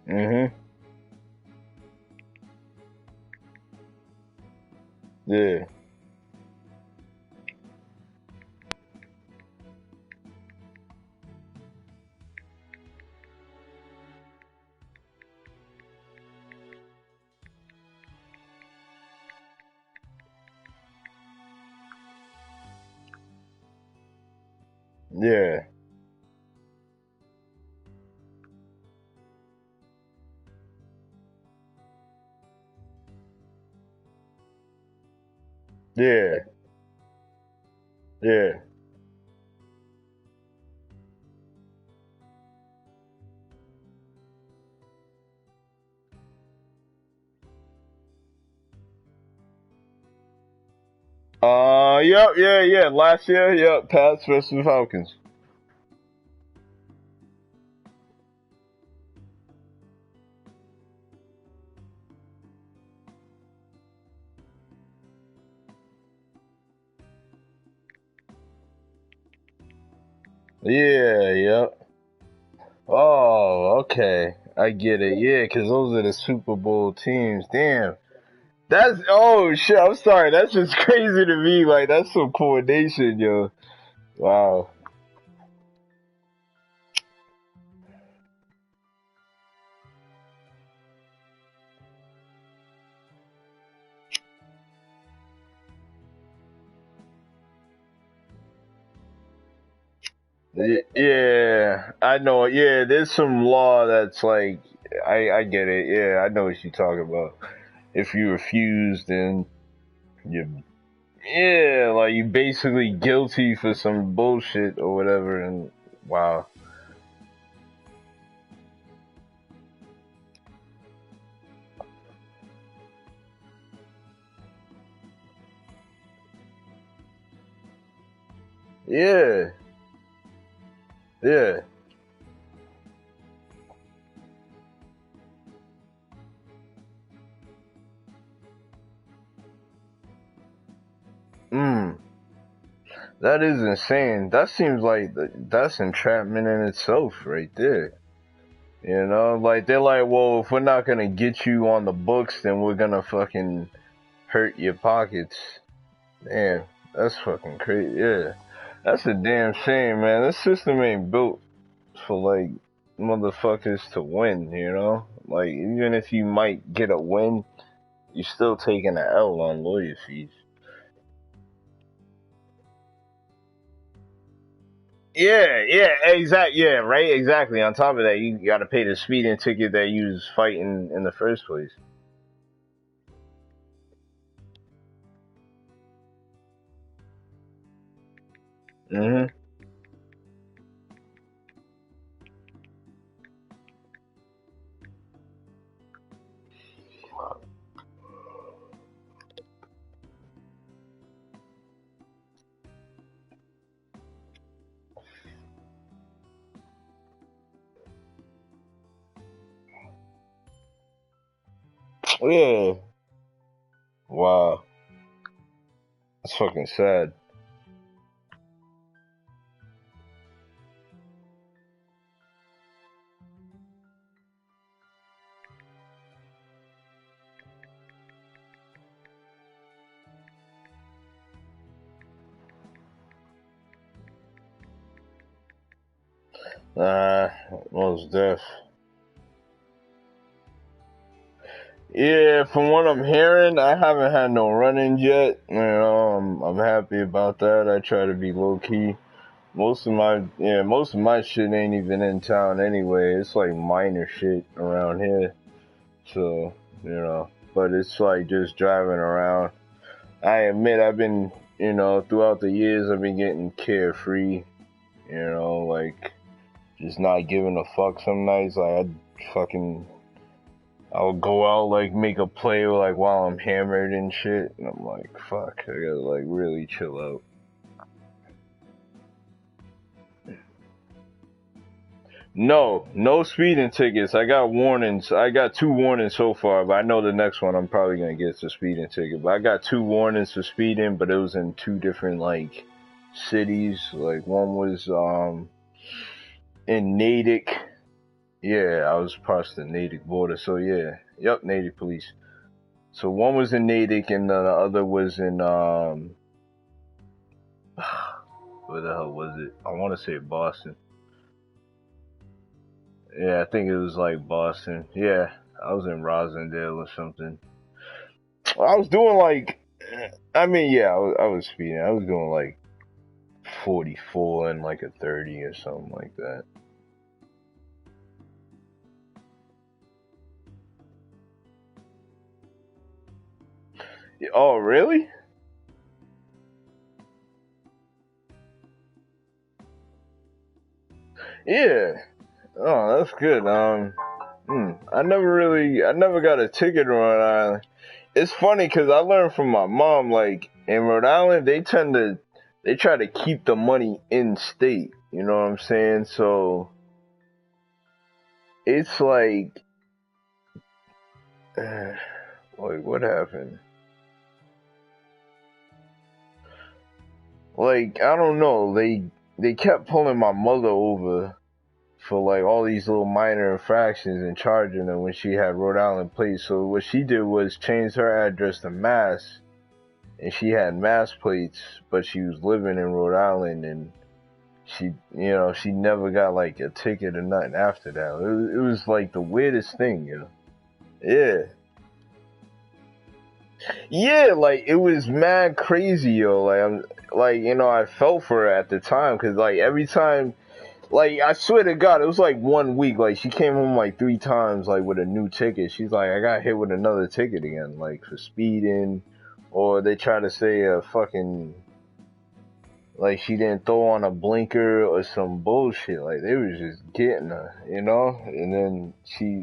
Mhm. Yeah. Yeah. Yeah. Yeah. Yep, yeah. Last year, yep, Pats versus Falcons. Yeah, yep. Oh, okay. I get it. Yeah, because those are the Super Bowl teams. Damn. That's, oh shit, I'm sorry. That's just crazy to me. Like, that's some coordination, yo. Wow. Yeah, I know. Yeah, there's some law that's like, I get it. Yeah, I know what you're talking about. If you refuse, then you, yeah, like you basically guilty for some bullshit or whatever. And wow. Yeah, yeah. Mm, that is insane. That seems like that's entrapment in itself, right there. You know, like they're like, well, if we're not gonna get you on the books, then we're gonna fucking hurt your pockets. Damn, that's fucking crazy. Yeah, that's a damn shame, man. This system ain't built for like motherfuckers to win. You know, like even if you might get a win, you're still taking an L on lawyer fees. Yeah, yeah, exact, yeah, right, exactly. On top of that, you gotta pay the speeding ticket that you was fighting in the first place. Hmm. Yeah. Wow. That's fucking sad. Uh, most deaf. Yeah, from what I'm hearing, I haven't had no run-ins yet. You know, I'm happy about that. I try to be low key. Most of my shit ain't even in town anyway. It's like minor shit around here. So, but it's like just driving around. I admit I've been, throughout the years I've been getting carefree, like just not giving a fuck some nights. Like I'll go out like make a play like while I'm hammered and shit, and I'm like, fuck, I gotta like really chill out. No, no speeding tickets. I got warnings. I got two warnings so far, but I know the next one I'm probably gonna get is a speeding ticket. But I got two warnings for speeding, but it was in two different like cities. Like one was in Natick. Yeah, I was past the Natick border, so yeah. Yep, Natick police. So one was in Natick and the other was in where the hell was it? I wanna say Boston. Yeah, I think it was like Boston. Yeah, I was in Rosendale or something. I was doing like, I mean, yeah, I was speeding. I was doing like 44 and like a 30 or something like that. Oh, really? Yeah. Oh, that's good. I never got a ticket in Rhode Island. It's funny because I learned from my mom, like in Rhode Island, they try to keep the money in state. You know what I'm saying? So it's like what happened? Like I don't know. they kept pulling my mother over for like all these little minor infractions and charging her when she had Rhode Island plates. So what she did was change her address to Mass, and she had Mass plates, but she was living in Rhode Island, and she never got like a ticket or nothing after that. It was like the weirdest thing, Yeah. Yeah, like it was mad crazy, yo. Like I'm like, I felt for her at the time because like every time, like I swear to God, it was like 1 week. Like she came home like 3 times, like with a new ticket. She's like, I got hit with another ticket again, like for speeding, or they try to say a fucking like she didn't throw on a blinker or some bullshit. Like they was just getting her. And then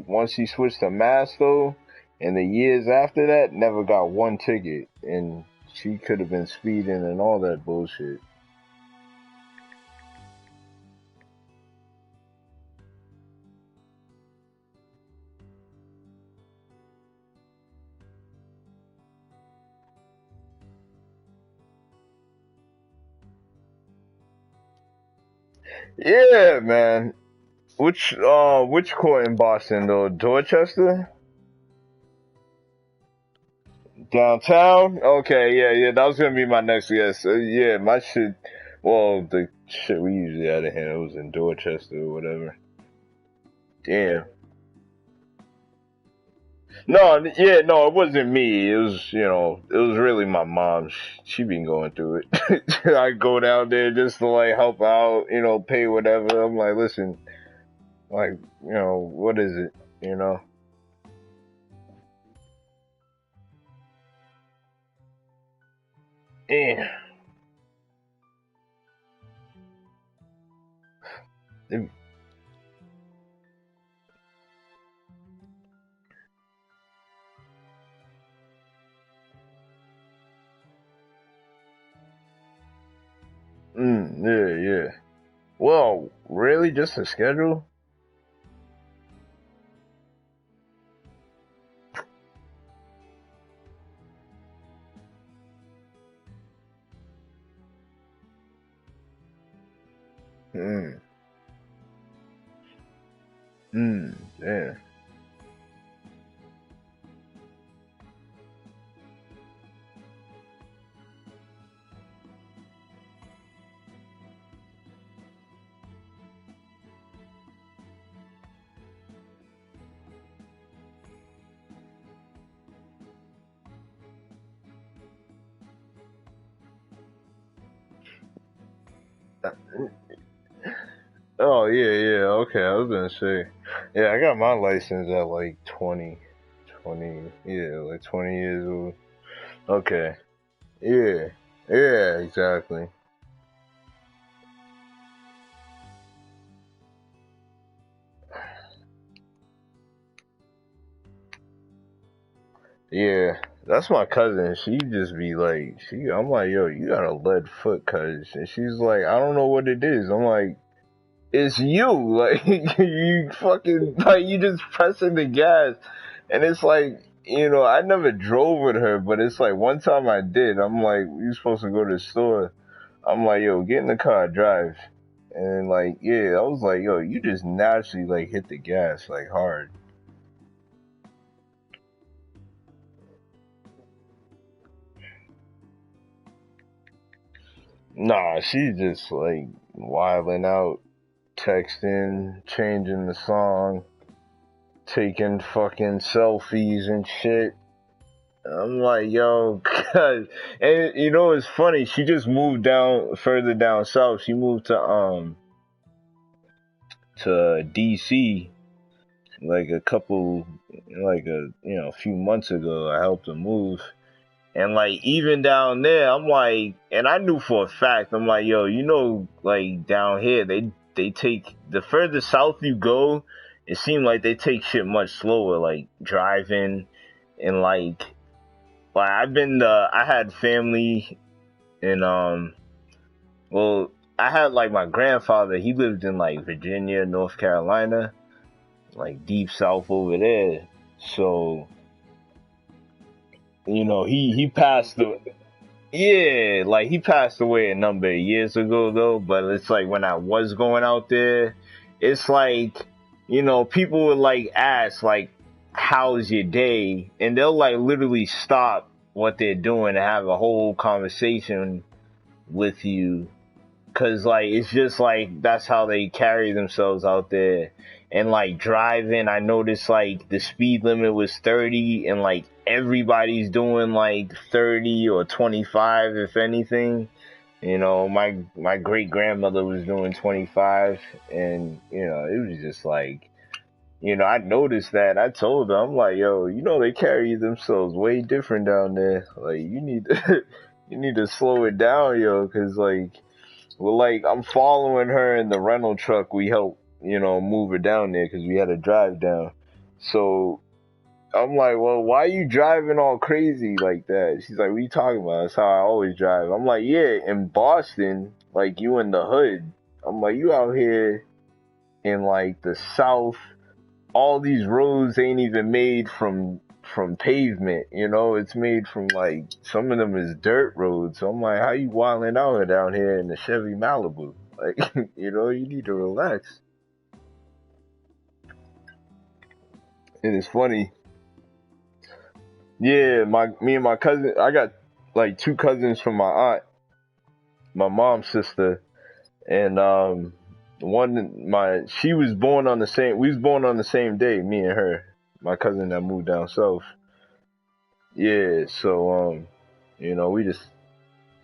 once she switched to Mass though, and the years after that, never got one ticket, and she could have been speeding and all that bullshit. Yeah, man. Which court in Boston though? Dorchester? Downtown? Okay, yeah. That was gonna be my next guess. Yeah, my shit. Well, the shit we usually had in here was in Dorchester or whatever. Damn. No, yeah, no, it wasn't me. It was, it was really my mom. She been going through it. I go down there just to like help out, pay whatever. I'm like, listen, like, what is it, you know? Yeah. It- yeah. Well, really, just a schedule? Mm, yeah. Oh, yeah. Okay, I was gonna say, yeah, I got my license at like 20, yeah, like 20 years old. Okay. Yeah. Yeah, exactly. Yeah, that's my cousin. She just be like, I'm like, yo, you got a lead foot, cuz. And she's like, I don't know what it is. I'm like, it's you. Like, you fucking, like, you just pressing the gas. And it's like, I never drove with her, but it's like one time I did. I'm like, you supposed to go to the store. I'm like, yo, get in the car, drive. And like, yeah, I was like, yo, you just naturally like hit the gas like hard. Nah, she just like wilding out, texting, changing the song, taking fucking selfies and shit. I'm like, yo, cuz, and it's funny. She just moved down further down south. She moved to DC like a few months ago. I helped her move. And like even down there, I'm like, and I knew for a fact, I'm like, yo, like down here, they take the further south you go, it seemed like they take shit much slower, like driving and like I had family in well, I had like my grandfather, he lived in like Virginia, North Carolina, like deep south over there. So, he passed the Yeah, like he passed away a number of years ago though, but it's like when I was going out there, it's like, people would like ask like, how's your day? And they'll like literally stop what they're doing and have a whole conversation with you. Cause like, it's just like, that's how they carry themselves out there. And like driving, I noticed like the speed limit was 30 and like everybody's doing like 30 or 25 if anything. My great grandmother was doing 25 and it was just like, I noticed that. I told her, I'm like, yo, they carry themselves way different down there. Like you need to, you need to slow it down, yo, cause like, well, like I'm following her in the rental truck. We helped, move her down there because we had to drive down. So I'm like, well, why are you driving all crazy like that? She's like, what are you talking about? That's how I always drive. I'm like, yeah, in Boston, like you in the hood. I'm like, you out here in like the South. All these roads ain't even made from pavement, it's made from like some of them is dirt roads. So I'm like, how you wilding out down here in the Chevy Malibu? Like, you need to relax. And it's funny. Yeah, me and my cousin, I got like two cousins from my aunt, my mom's sister, and she was born on the same, we was born on the same day, me and her, my cousin that moved down south. Yeah, so we just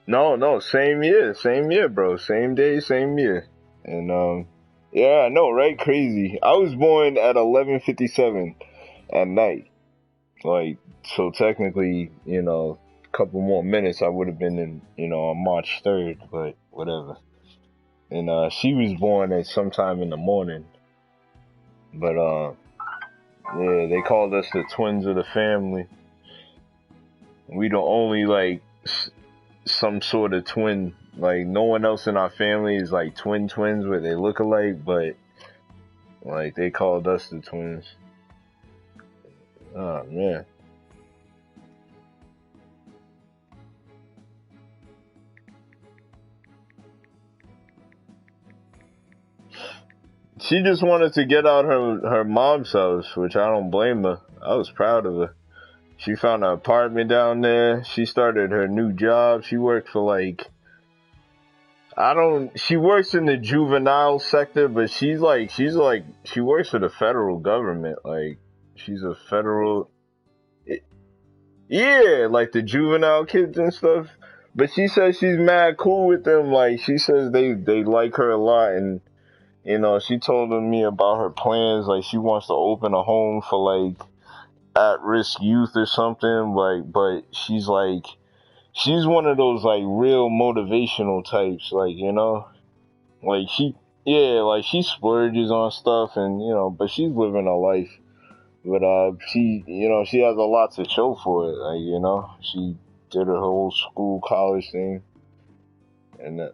no, same year, bro. Same day, same year. And yeah, I know, right? Crazy. I was born at 11:57 at night. Like, so technically, a couple more minutes I would have been in, on March 3rd, but whatever. And she was born at sometime in the morning. But yeah, they called us the twins of the family. We the only like some sort of twin. Like no one else in our family is like twins where they look alike, but like they called us the twins. Oh man. She just wanted to get out her mom's house, which I don't blame her. I was proud of her. She found an apartment down there. She started her new job. She worked for like, she works in the juvenile sector, but she works for the federal government. Like, she's a federal, yeah, like the juvenile kids and stuff. But she says she's mad cool with them. Like, she says they like her a lot. And, she told me about her plans. Like, she wants to open a home for like at-risk youth or something. Like, but she's one of those like real motivational types, like, like like she splurges on stuff and, but she's living a life. But, she has a lot to show for it. Like, she did her whole school, college thing. And,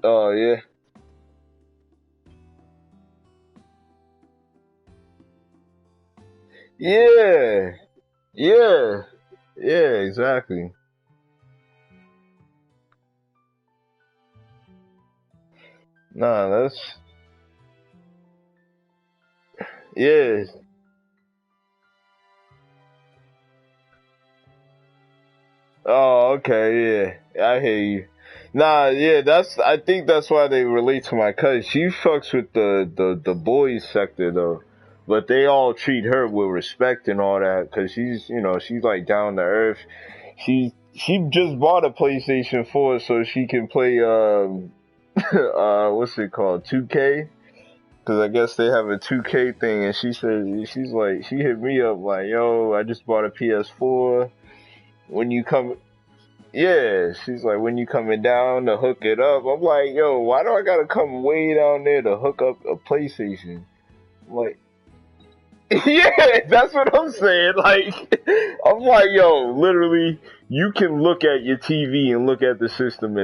oh, yeah. Yeah. Yeah. Yeah, exactly. Nah, yeah. Oh, okay, yeah. I hear you. Nah, yeah, I think that's why they relate to my cousin. She fucks with the boys sector though. But they all treat her with respect and all that, cause she's like down to earth. She just bought a PlayStation 4 so she can play, what's it called? 2K? Cause I guess they have a 2K thing and she hit me up like, yo, I just bought a PS4. When you come, yeah, she's like, when you coming down to hook it up? I'm like, yo, why do I gotta come way down there to hook up a PlayStation? I'm like, yeah, that's what I'm saying. Like, I'm like, yo, literally, you can look at your TV and look at the system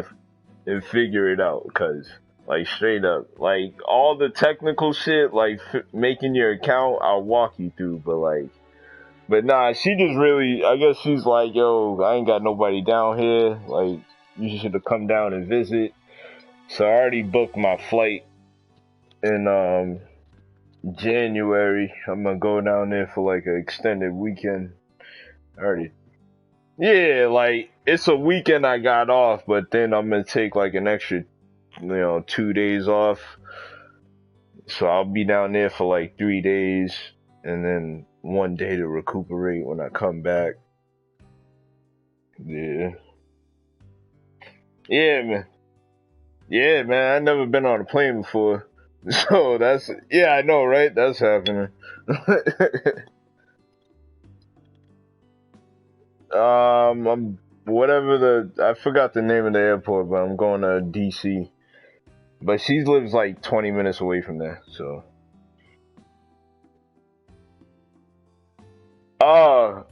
and figure it out. Cause, like, straight up, like, all the technical shit, like, making your account, I'll walk you through. But, like, But nah, she just really, I guess she's like, yo, I ain't got nobody down here. Like, you should have come down and visit. So I already booked my flight in January. I'm gonna go down there for like an extended weekend. Already. Yeah, like it's a weekend I got off, but then I'm gonna take like an extra, 2 days off. So I'll be down there for like 3 days, and then 1 day to recuperate when I come back. Yeah. Yeah, man. Yeah, man. I've never been on a plane before. So that's, yeah, I know, right? That's happening. I'm I forgot the name of the airport, but I'm going to DC. But she lives like 20 minutes away from there, so. Oh,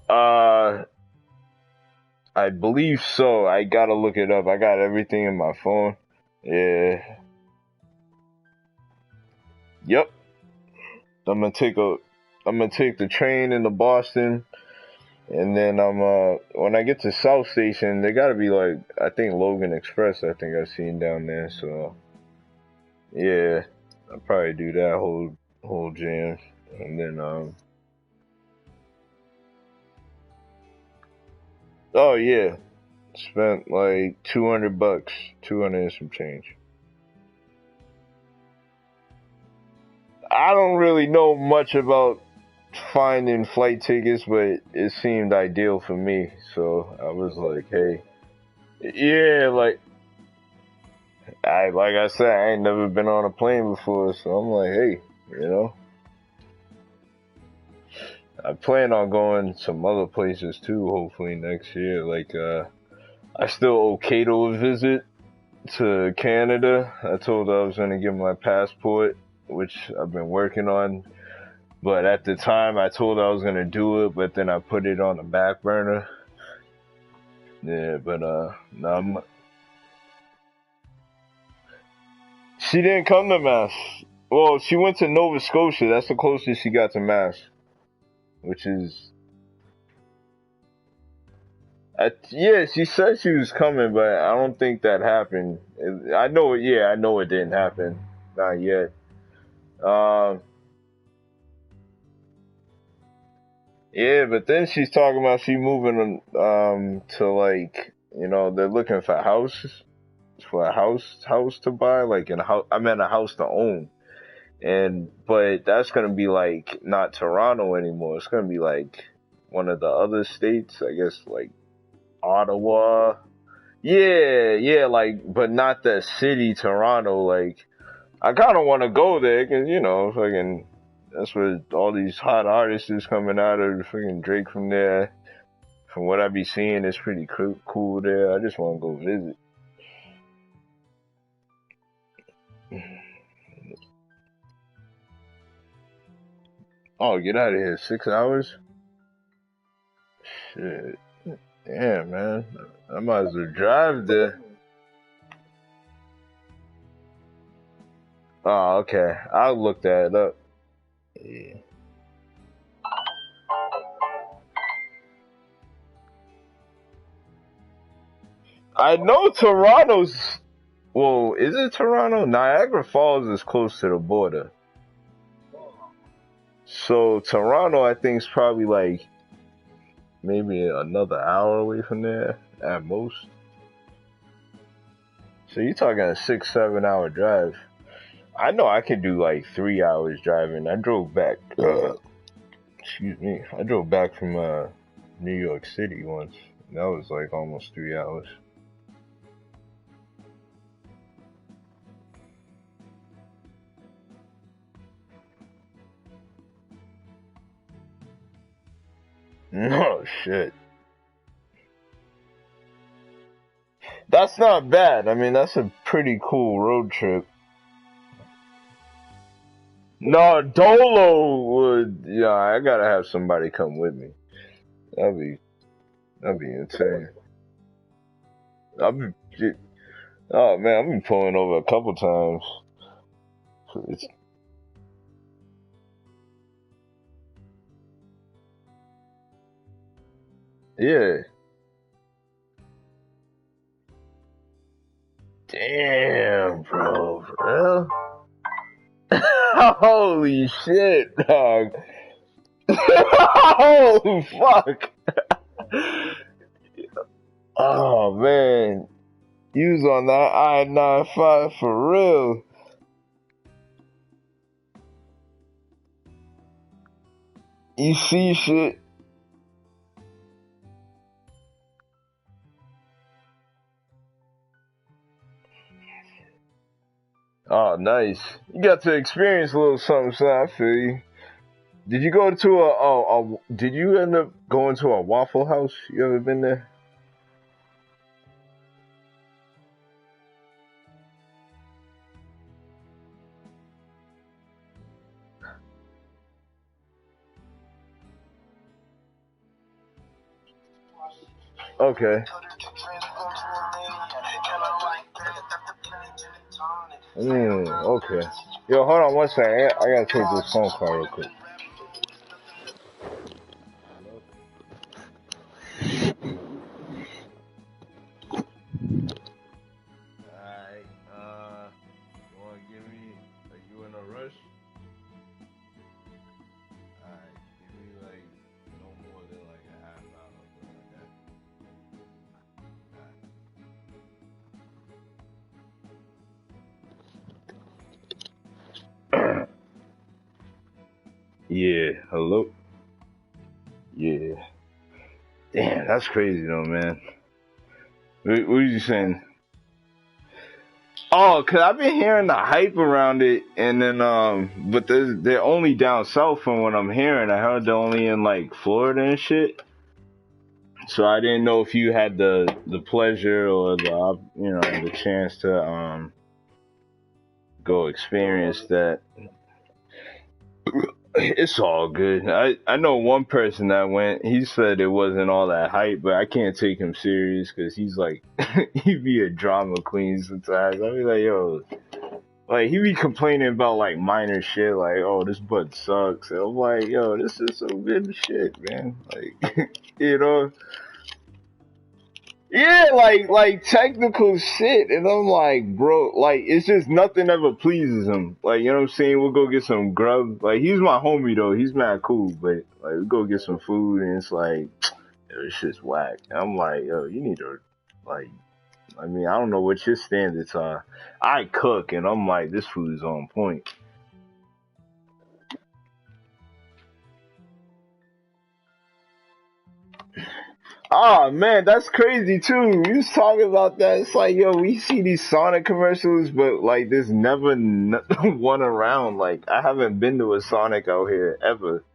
I believe so. I gotta look it up. I got everything in my phone. Yeah. Yep. I'm gonna take the train into Boston, and then when I get to South Station, there gotta be like, I think Logan Express, I think I've seen down there, so yeah, I'll probably do that whole jam. And then oh yeah, spent like $200, 200 and some change. I don't really know much about finding flight tickets, but it seemed ideal for me. So I was like, hey, yeah, like I said, I ain't never been on a plane before, so I'm like, hey, I plan on going some other places too, hopefully next year. Like, I still owe Kato a visit to Canada. I told her I was gonna get my passport, which I've been working on. But at the time, I told her I was gonna do it, but then I put it on the back burner. Yeah, but no, she didn't come to Mass. Well, she went to Nova Scotia. That's the closest she got to Mass, which is, yeah. She said she was coming, but I don't think that happened. I know it. Yeah, I know it didn't happen. Not yet. Um, yeah, but then she's talking about she moving to like, they're looking for houses, for a house to buy, like in a house. I meant a house to own. But that's gonna be like not Toronto anymore. It's gonna be like one of the other states, I guess, like Ottawa. Yeah, yeah, like, but not the city Toronto. Like, I kind of want to go there because fucking, that's where all these hot artists is coming out of. Fucking Drake from there. From what I be seeing, it's pretty cool there. I just want to go visit. Oh, get out of here! 6 hours? Shit. Damn, man. I might as well drive there. Oh, okay. I'll look that up. Yeah. I know Toronto's. Well, is it Toronto? Niagara Falls is close to the border. So Toronto, I think, is probably like maybe another hour away from there at most. So you're talking a 6, 7 hour drive. I know I could do like 3 hours driving. I drove back. Excuse me. I drove back from New York City once. That was like almost 3 hours. No shit. That's not bad. I mean, that's a pretty cool road trip. No, Dolo would. Yeah, I gotta have somebody come with me. That'd be that'd be insane. I've been. Oh man, I've been pulling over a couple times. Yeah. Damn, bro. For real? Holy shit, dog. Oh, fuck. Oh, man. You was on that I-95 for real. You see shit. Oh, nice. You got to experience a little something, so I feel you. Did you go to did you end up going to a Waffle House? You ever been there? Okay. Okay. Yo, hold on one second. I gotta take this phone call real quick. Alright, you wanna give me, are you in a rush? Alright, give me like, no more than like a half hour or something like that. Yeah, hello? Yeah. Damn, that's crazy though, man. What are you saying? Oh, cause I've been hearing the hype around it, and then but they're only down south from what I'm hearing. I heard they're only in like Florida and shit. So I didn't know if you had the pleasure or the chance to go experience that. It's all good. I know one person that went. He said it wasn't all that hype, but I can't take him serious because he's like he be a drama queen sometimes. I be like, yo, like he be complaining about like minor shit, like oh this butt sucks. And I'm like, yo, this is some good shit, man. Like you know. Yeah, like technical shit, and I'm like, bro, like it's just nothing ever pleases him. Like you know what I'm saying? We'll go get some grub. Like he's my homie though, he's mad cool, but like we go get some food, and it's like, yo, this shit's whack. And I'm like, yo, you need to, like, I mean, I don't know what your standards are. I cook, and I'm like, this food is on point. Oh man, that's crazy too. We was talking about that. It's like, yo, we see these Sonic commercials, but like, there's never one around. Like, I haven't been to a Sonic out here ever.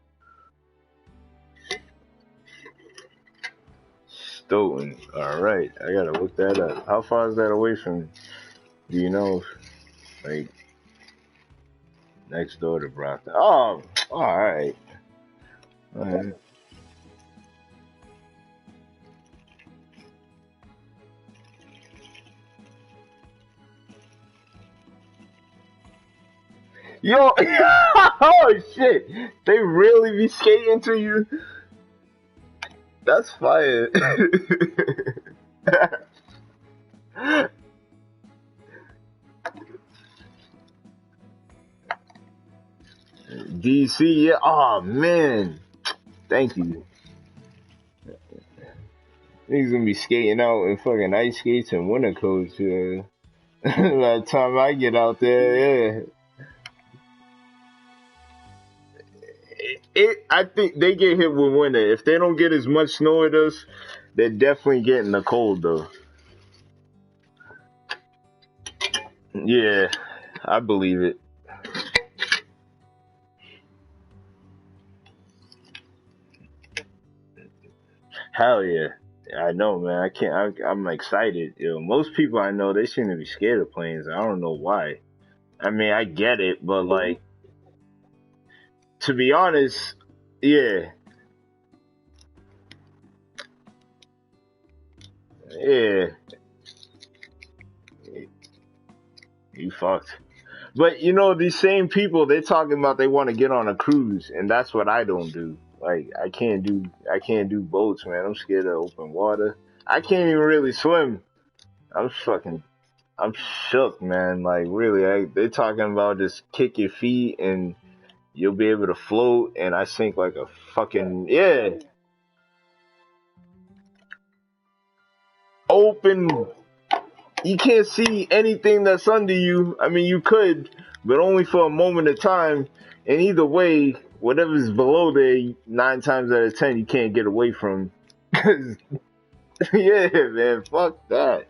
Stoughton. All right, I gotta look that up. How far is that away from? Do you know? Like, next door to Brockton. Oh, all right. All right. Yo, oh shit! They really be skating to you. That's fire. DC, yeah. Oh man, thank you. Niggas gonna be skating out in fucking ice skates and winter coats. Yeah. By the time I get out there, yeah. I think they get hit with winter. If they don't get as much snow as us, they're definitely getting the cold though. Yeah, I believe it. Hell yeah. I know, man. I can't. I'm excited. Most people I know they seem to be scared of planes. I don't know why. I mean, I get it, but like, to be honest, yeah, yeah, you fucked. But these same people, they're talking about they want to get on a cruise, and that's what I don't do. Like I can't do boats, man. I'm scared of open water. I can't even really swim. I'm fucking I'm shook, man. Like really, they're talking about just kick your feet and you'll be able to float, and I sink like a fucking yeah. Open. You can't see anything that's under you. I mean, you could, but only for a moment of time. And either way, whatever's below there, 9 times out of 10, you can't get away from. 'Cause, yeah, man, fuck that.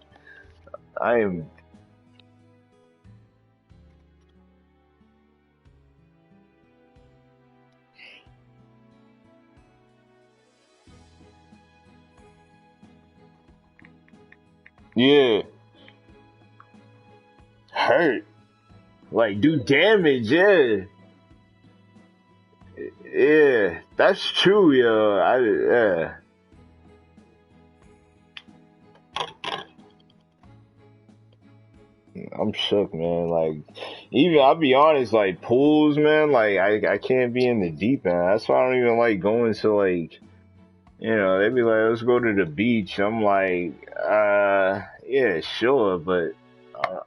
I am, yeah, hurt. Like, do damage, yeah. Yeah, that's true, yo. Yeah. I'm shook, man. Like, even I'll be honest, like pools, man. Like, I can't be in the deep end. That's why I don't even like going to like, they'd be like, let's go to the beach. I'm like, yeah, sure, but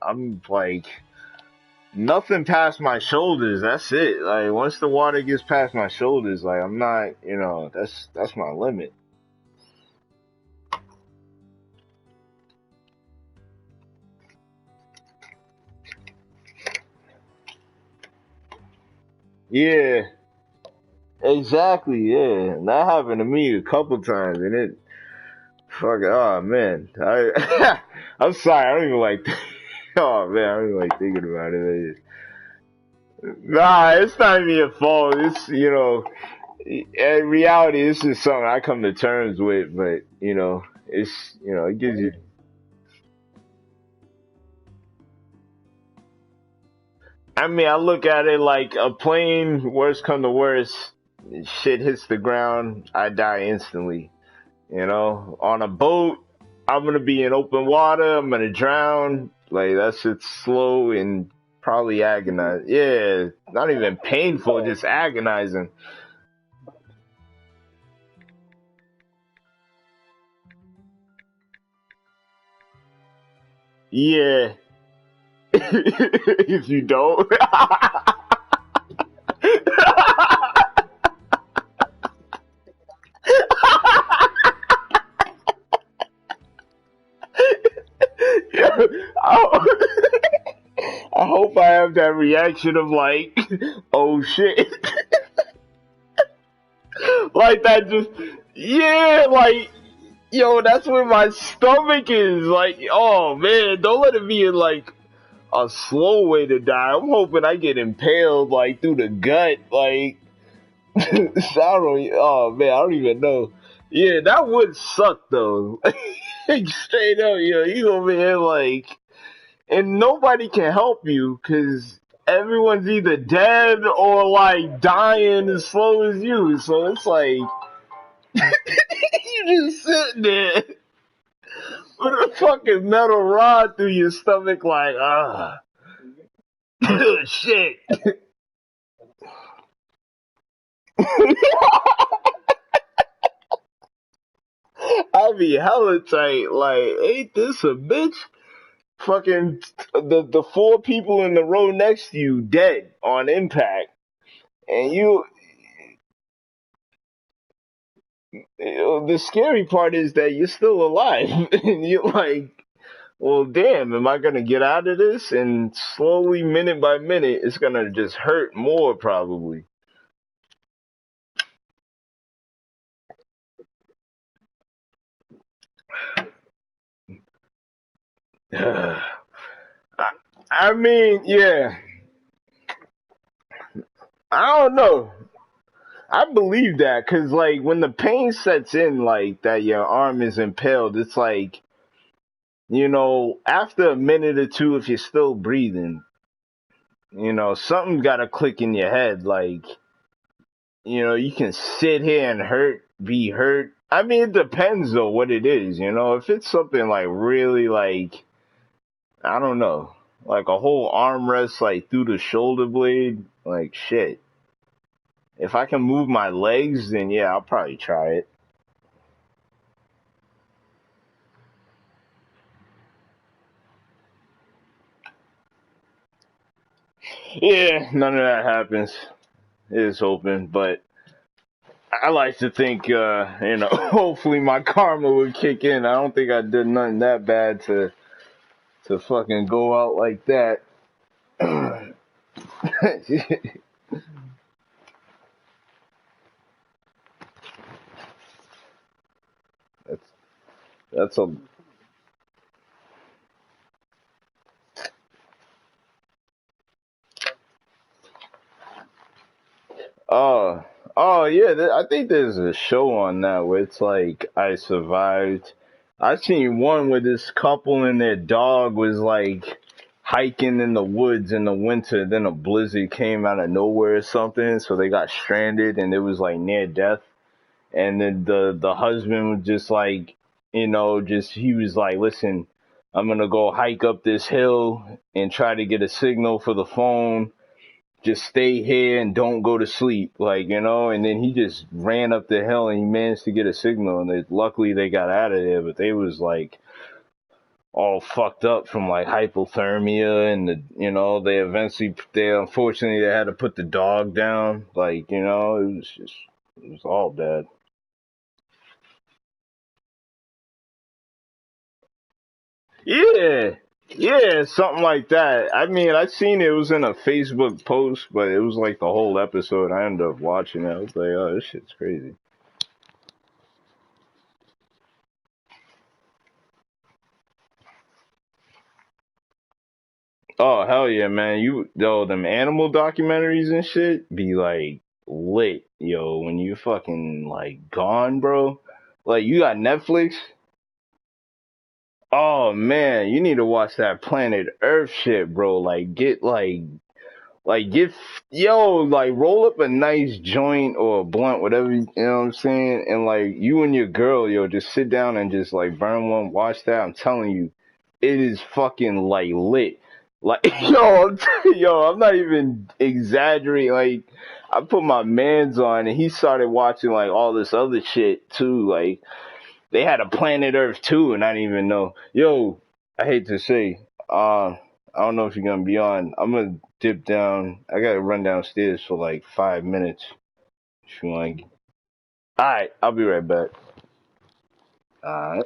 I'm like nothing past my shoulders. That's it. Like, once the water gets past my shoulders, like I'm not, that's my limit. Yeah, exactly. Yeah, and that happened to me a couple times, and it fuck. Oh man, I'm sorry. I don't even like. Oh man, I don't even like thinking about it. Nah, it's not even your fault. It's in reality, this is something I come to terms with. But it's it gives you. I mean, I look at it like a plane. Worst come to worst, shit hits the ground, I die instantly. On a boat, I'm gonna be in open water. I'm gonna drown. Like that shit's slow and probably agonizing. Yeah, not even painful, just agonizing. Yeah, if you don't. I, I hope I have that reaction of like, oh shit, like that just, yeah, like, yo, that's where my stomach is. Like, oh man, don't let it be in like a slow way to die. I'm hoping I get impaled like through the gut. Like, I don't. Oh man, I don't even know. Yeah, that would suck though. Like, straight up, you over here like, and nobody can help you because everyone's either dead or like dying as slow as you. So it's like you just sitting there with a fucking metal rod through your stomach, like shit. I'll be hella tight. Like, ain't this a bitch? Fucking the four people in the row next to you dead on impact, and the scary part is that you're still alive, and you're like, well, damn, am I gonna get out of this? And slowly, minute by minute, it's gonna just hurt more probably. I, I mean, yeah, I don't know. I believe that because, like, when the pain sets in, like, that your arm is impaled, it's like, after a minute or two, if you're still breathing, something gotta click in your head. Like, you can sit here and be hurt. I mean, it depends, though, what it is, If it's something, like, really, like, I don't know, like a whole armrest, like, through the shoulder blade, like, shit. If I can move my legs, then yeah, I'll probably try it. Yeah, none of that happens. It is open, but I like to think, hopefully my karma would kick in. I don't think I did nothing that bad to fucking go out like that. that's that's a oh oh yeah. I think there's a show on that where it's like I survived. I seen one where this couple and their dog was like hiking in the woods in the winter. Then a blizzard came out of nowhere or something, so they got stranded and it was like near death. And then the husband was just like, just he was like, listen, I'm gonna go hike up this hill and try to get a signal for the phone. Just stay here and don't go to sleep, and then he just ran up the hill and he managed to get a signal, and luckily they got out of there, but they was like all fucked up from like hypothermia, and they unfortunately they had to put the dog down, it was all bad. Yeah, yeah, something like that. I mean, I seen it was in a Facebook post, but it was like the whole episode. I ended up watching it. I was like, oh, this shit's crazy. Oh, hell yeah, man. Them animal documentaries and shit be like lit, yo, when you fucking like gone, bro. Like, you got Netflix? Oh, man, you need to watch that Planet Earth shit, bro. Like get like roll up a nice joint or a blunt, whatever you know what I'm saying, and like you and your girl, just sit down and just like burn one, watch that. I'm telling you, it is fucking like lit. Like I'm not even exaggerating. Like I put my man's on and he started watching like all this other shit too. Like they had a Planet Earth too, and I didn't even know. Yo, I hate to say, I don't know if you're gonna be on. I'm gonna dip down. I gotta run downstairs for like 5 minutes. If you want. All right, I'll be right back. All right.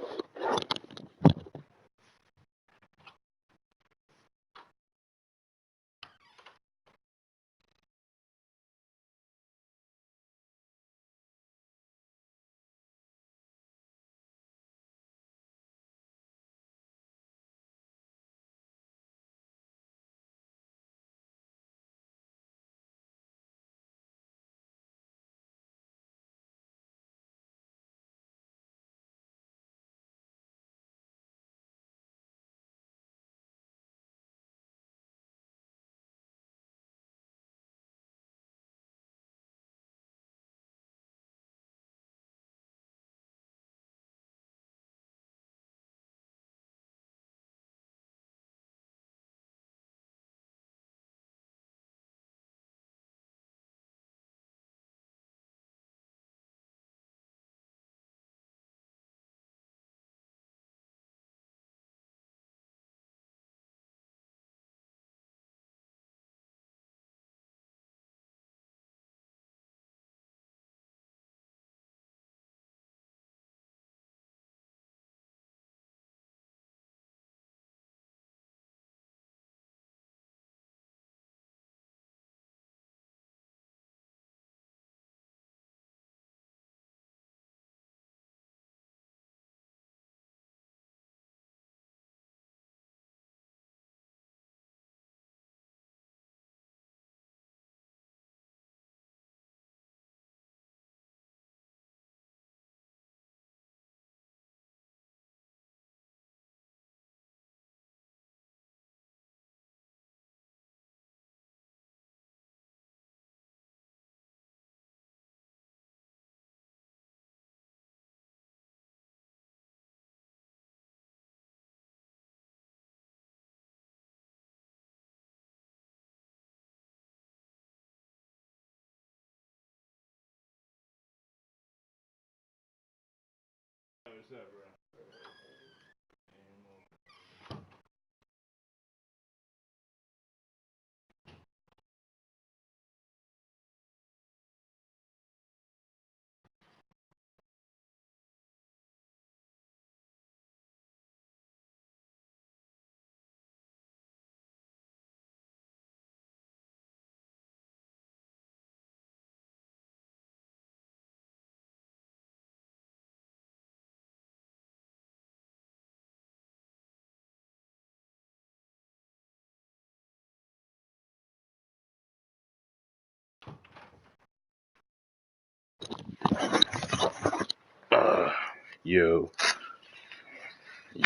Yo,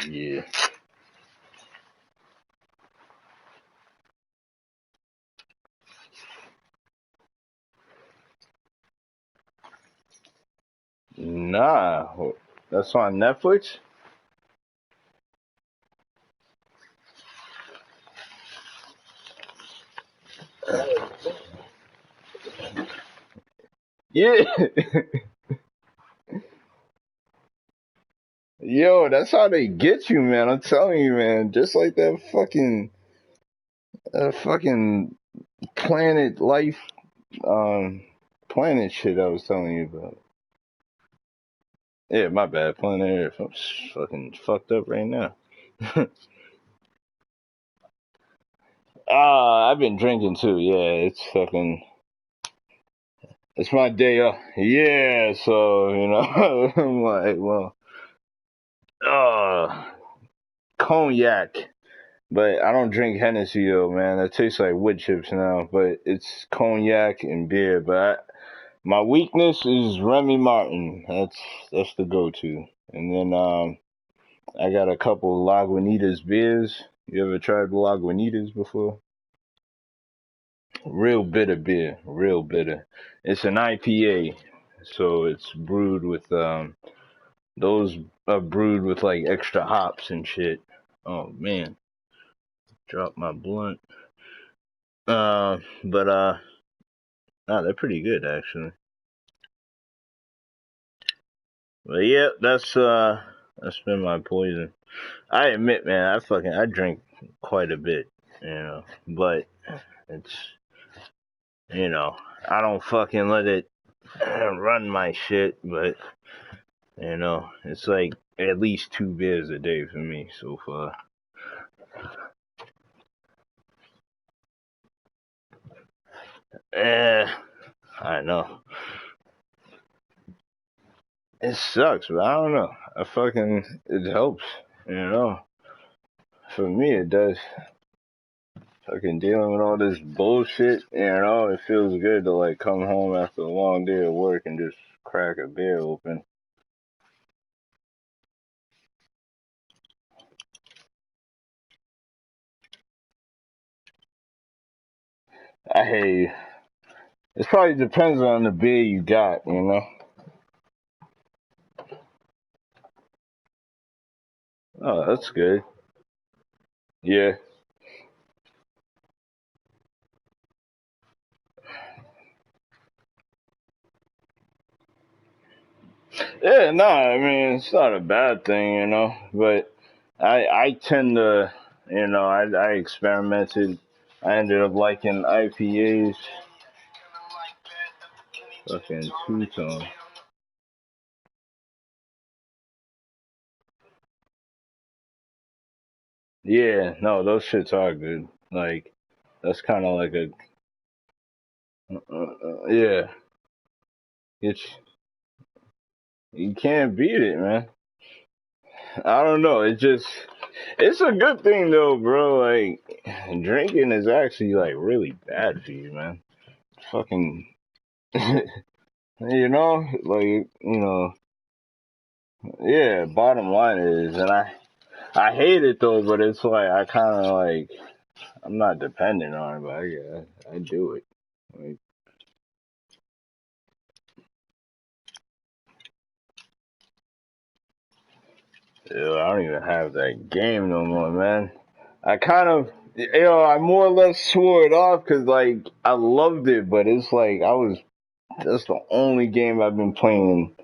yeah. Nah, that's on Netflix? Yeah. Yo, that's how they get you, man. I'm telling you, man. Just like that fucking planet life, um, planet shit I was telling you about. Yeah, my bad. Planet Earth. I'm fucking fucked up right now. I've been drinking too. Yeah, it's my day off. Yeah, so, I'm like, well, uh, cognac. But I don't drink Hennessy though, man. That tastes like wood chips now. But it's cognac and beer. My weakness is Remy Martin. That's the go-to. And then I got a couple Lagunitas beers. You ever tried Lagunitas before? Real bitter beer, real bitter. It's an IPA, so it's brewed with those are brewed with like extra hops and shit. Oh man, dropped my blunt. But no, they're pretty good actually. But yeah, that's been my poison. I admit, man, I drink quite a bit, but it's you know I don't fucking let it run my shit, but it's like at least 2 beers a day for me so far. Eh, I know. It sucks, but I don't know. It helps, you know. For me, it does. Fucking dealing with all this bullshit, it feels good to like come home after a long day of work and just crack a beer open. Hey, it probably depends on the beer you got. Oh, that's good. Yeah. Yeah, no, I mean it's not a bad thing. But I tend to, I experimented. I ended up liking IPAs, fucking two tone. Yeah, no, those shits are good. Like that's kind of like yeah. It's you can't beat it, man. I don't know. It's a good thing though, bro. Like drinking is actually like really bad for you, man. Fucking, like yeah. Bottom line is, and I hate it though, but it's like I kind of like I'm not dependent on it, but I do it. Like, I don't even have that game no more, man. I kind of, I more or less swore it off because like I loved it, but it's like that's the only game I've been playing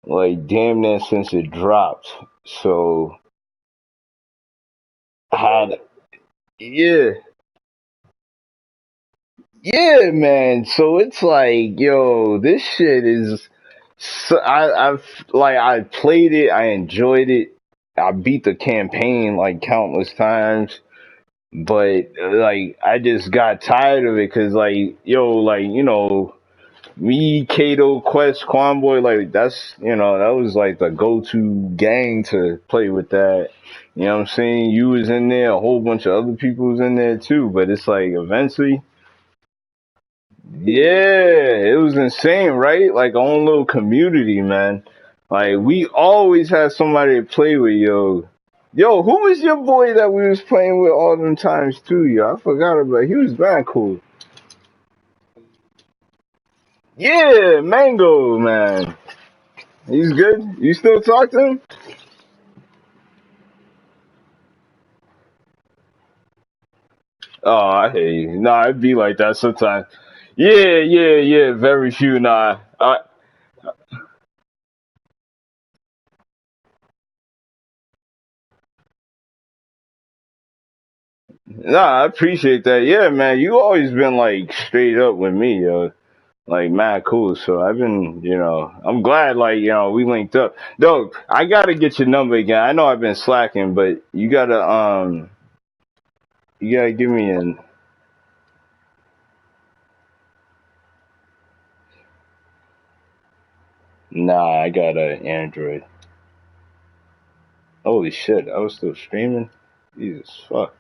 like damn near since it dropped. So I had yeah. Yeah, man. So it's like, yo, this shit is. So I played it. I enjoyed it. I beat the campaign like countless times, but like I just got tired of it because like, yo, like me, Kato, Quest, Quanboy, like that was like the go-to gang to play with that. You know what I'm saying? You was in there, a whole bunch of other people was in there too, but it's like eventually. Yeah, it was insane, right? Like our own little community, man. Like we always had somebody to play with, yo. Yo, who was your boy that we was playing with all them times too, yo? I forgot about. He was very cool. Yeah, Mango, man. He's good. You still talk to him? Oh, I hear you. Nah, it'd be like that sometimes. Yeah, yeah, yeah. Very few. Nah, I appreciate that. Yeah, man. You always been like straight up with me, yo. Like mad cool. So I've been, I'm glad like, we linked up. Though I gotta get your number again. I know I've been slacking, but you gotta give me an nah, I got an Android. Holy shit, I was still streaming? Jesus fuck.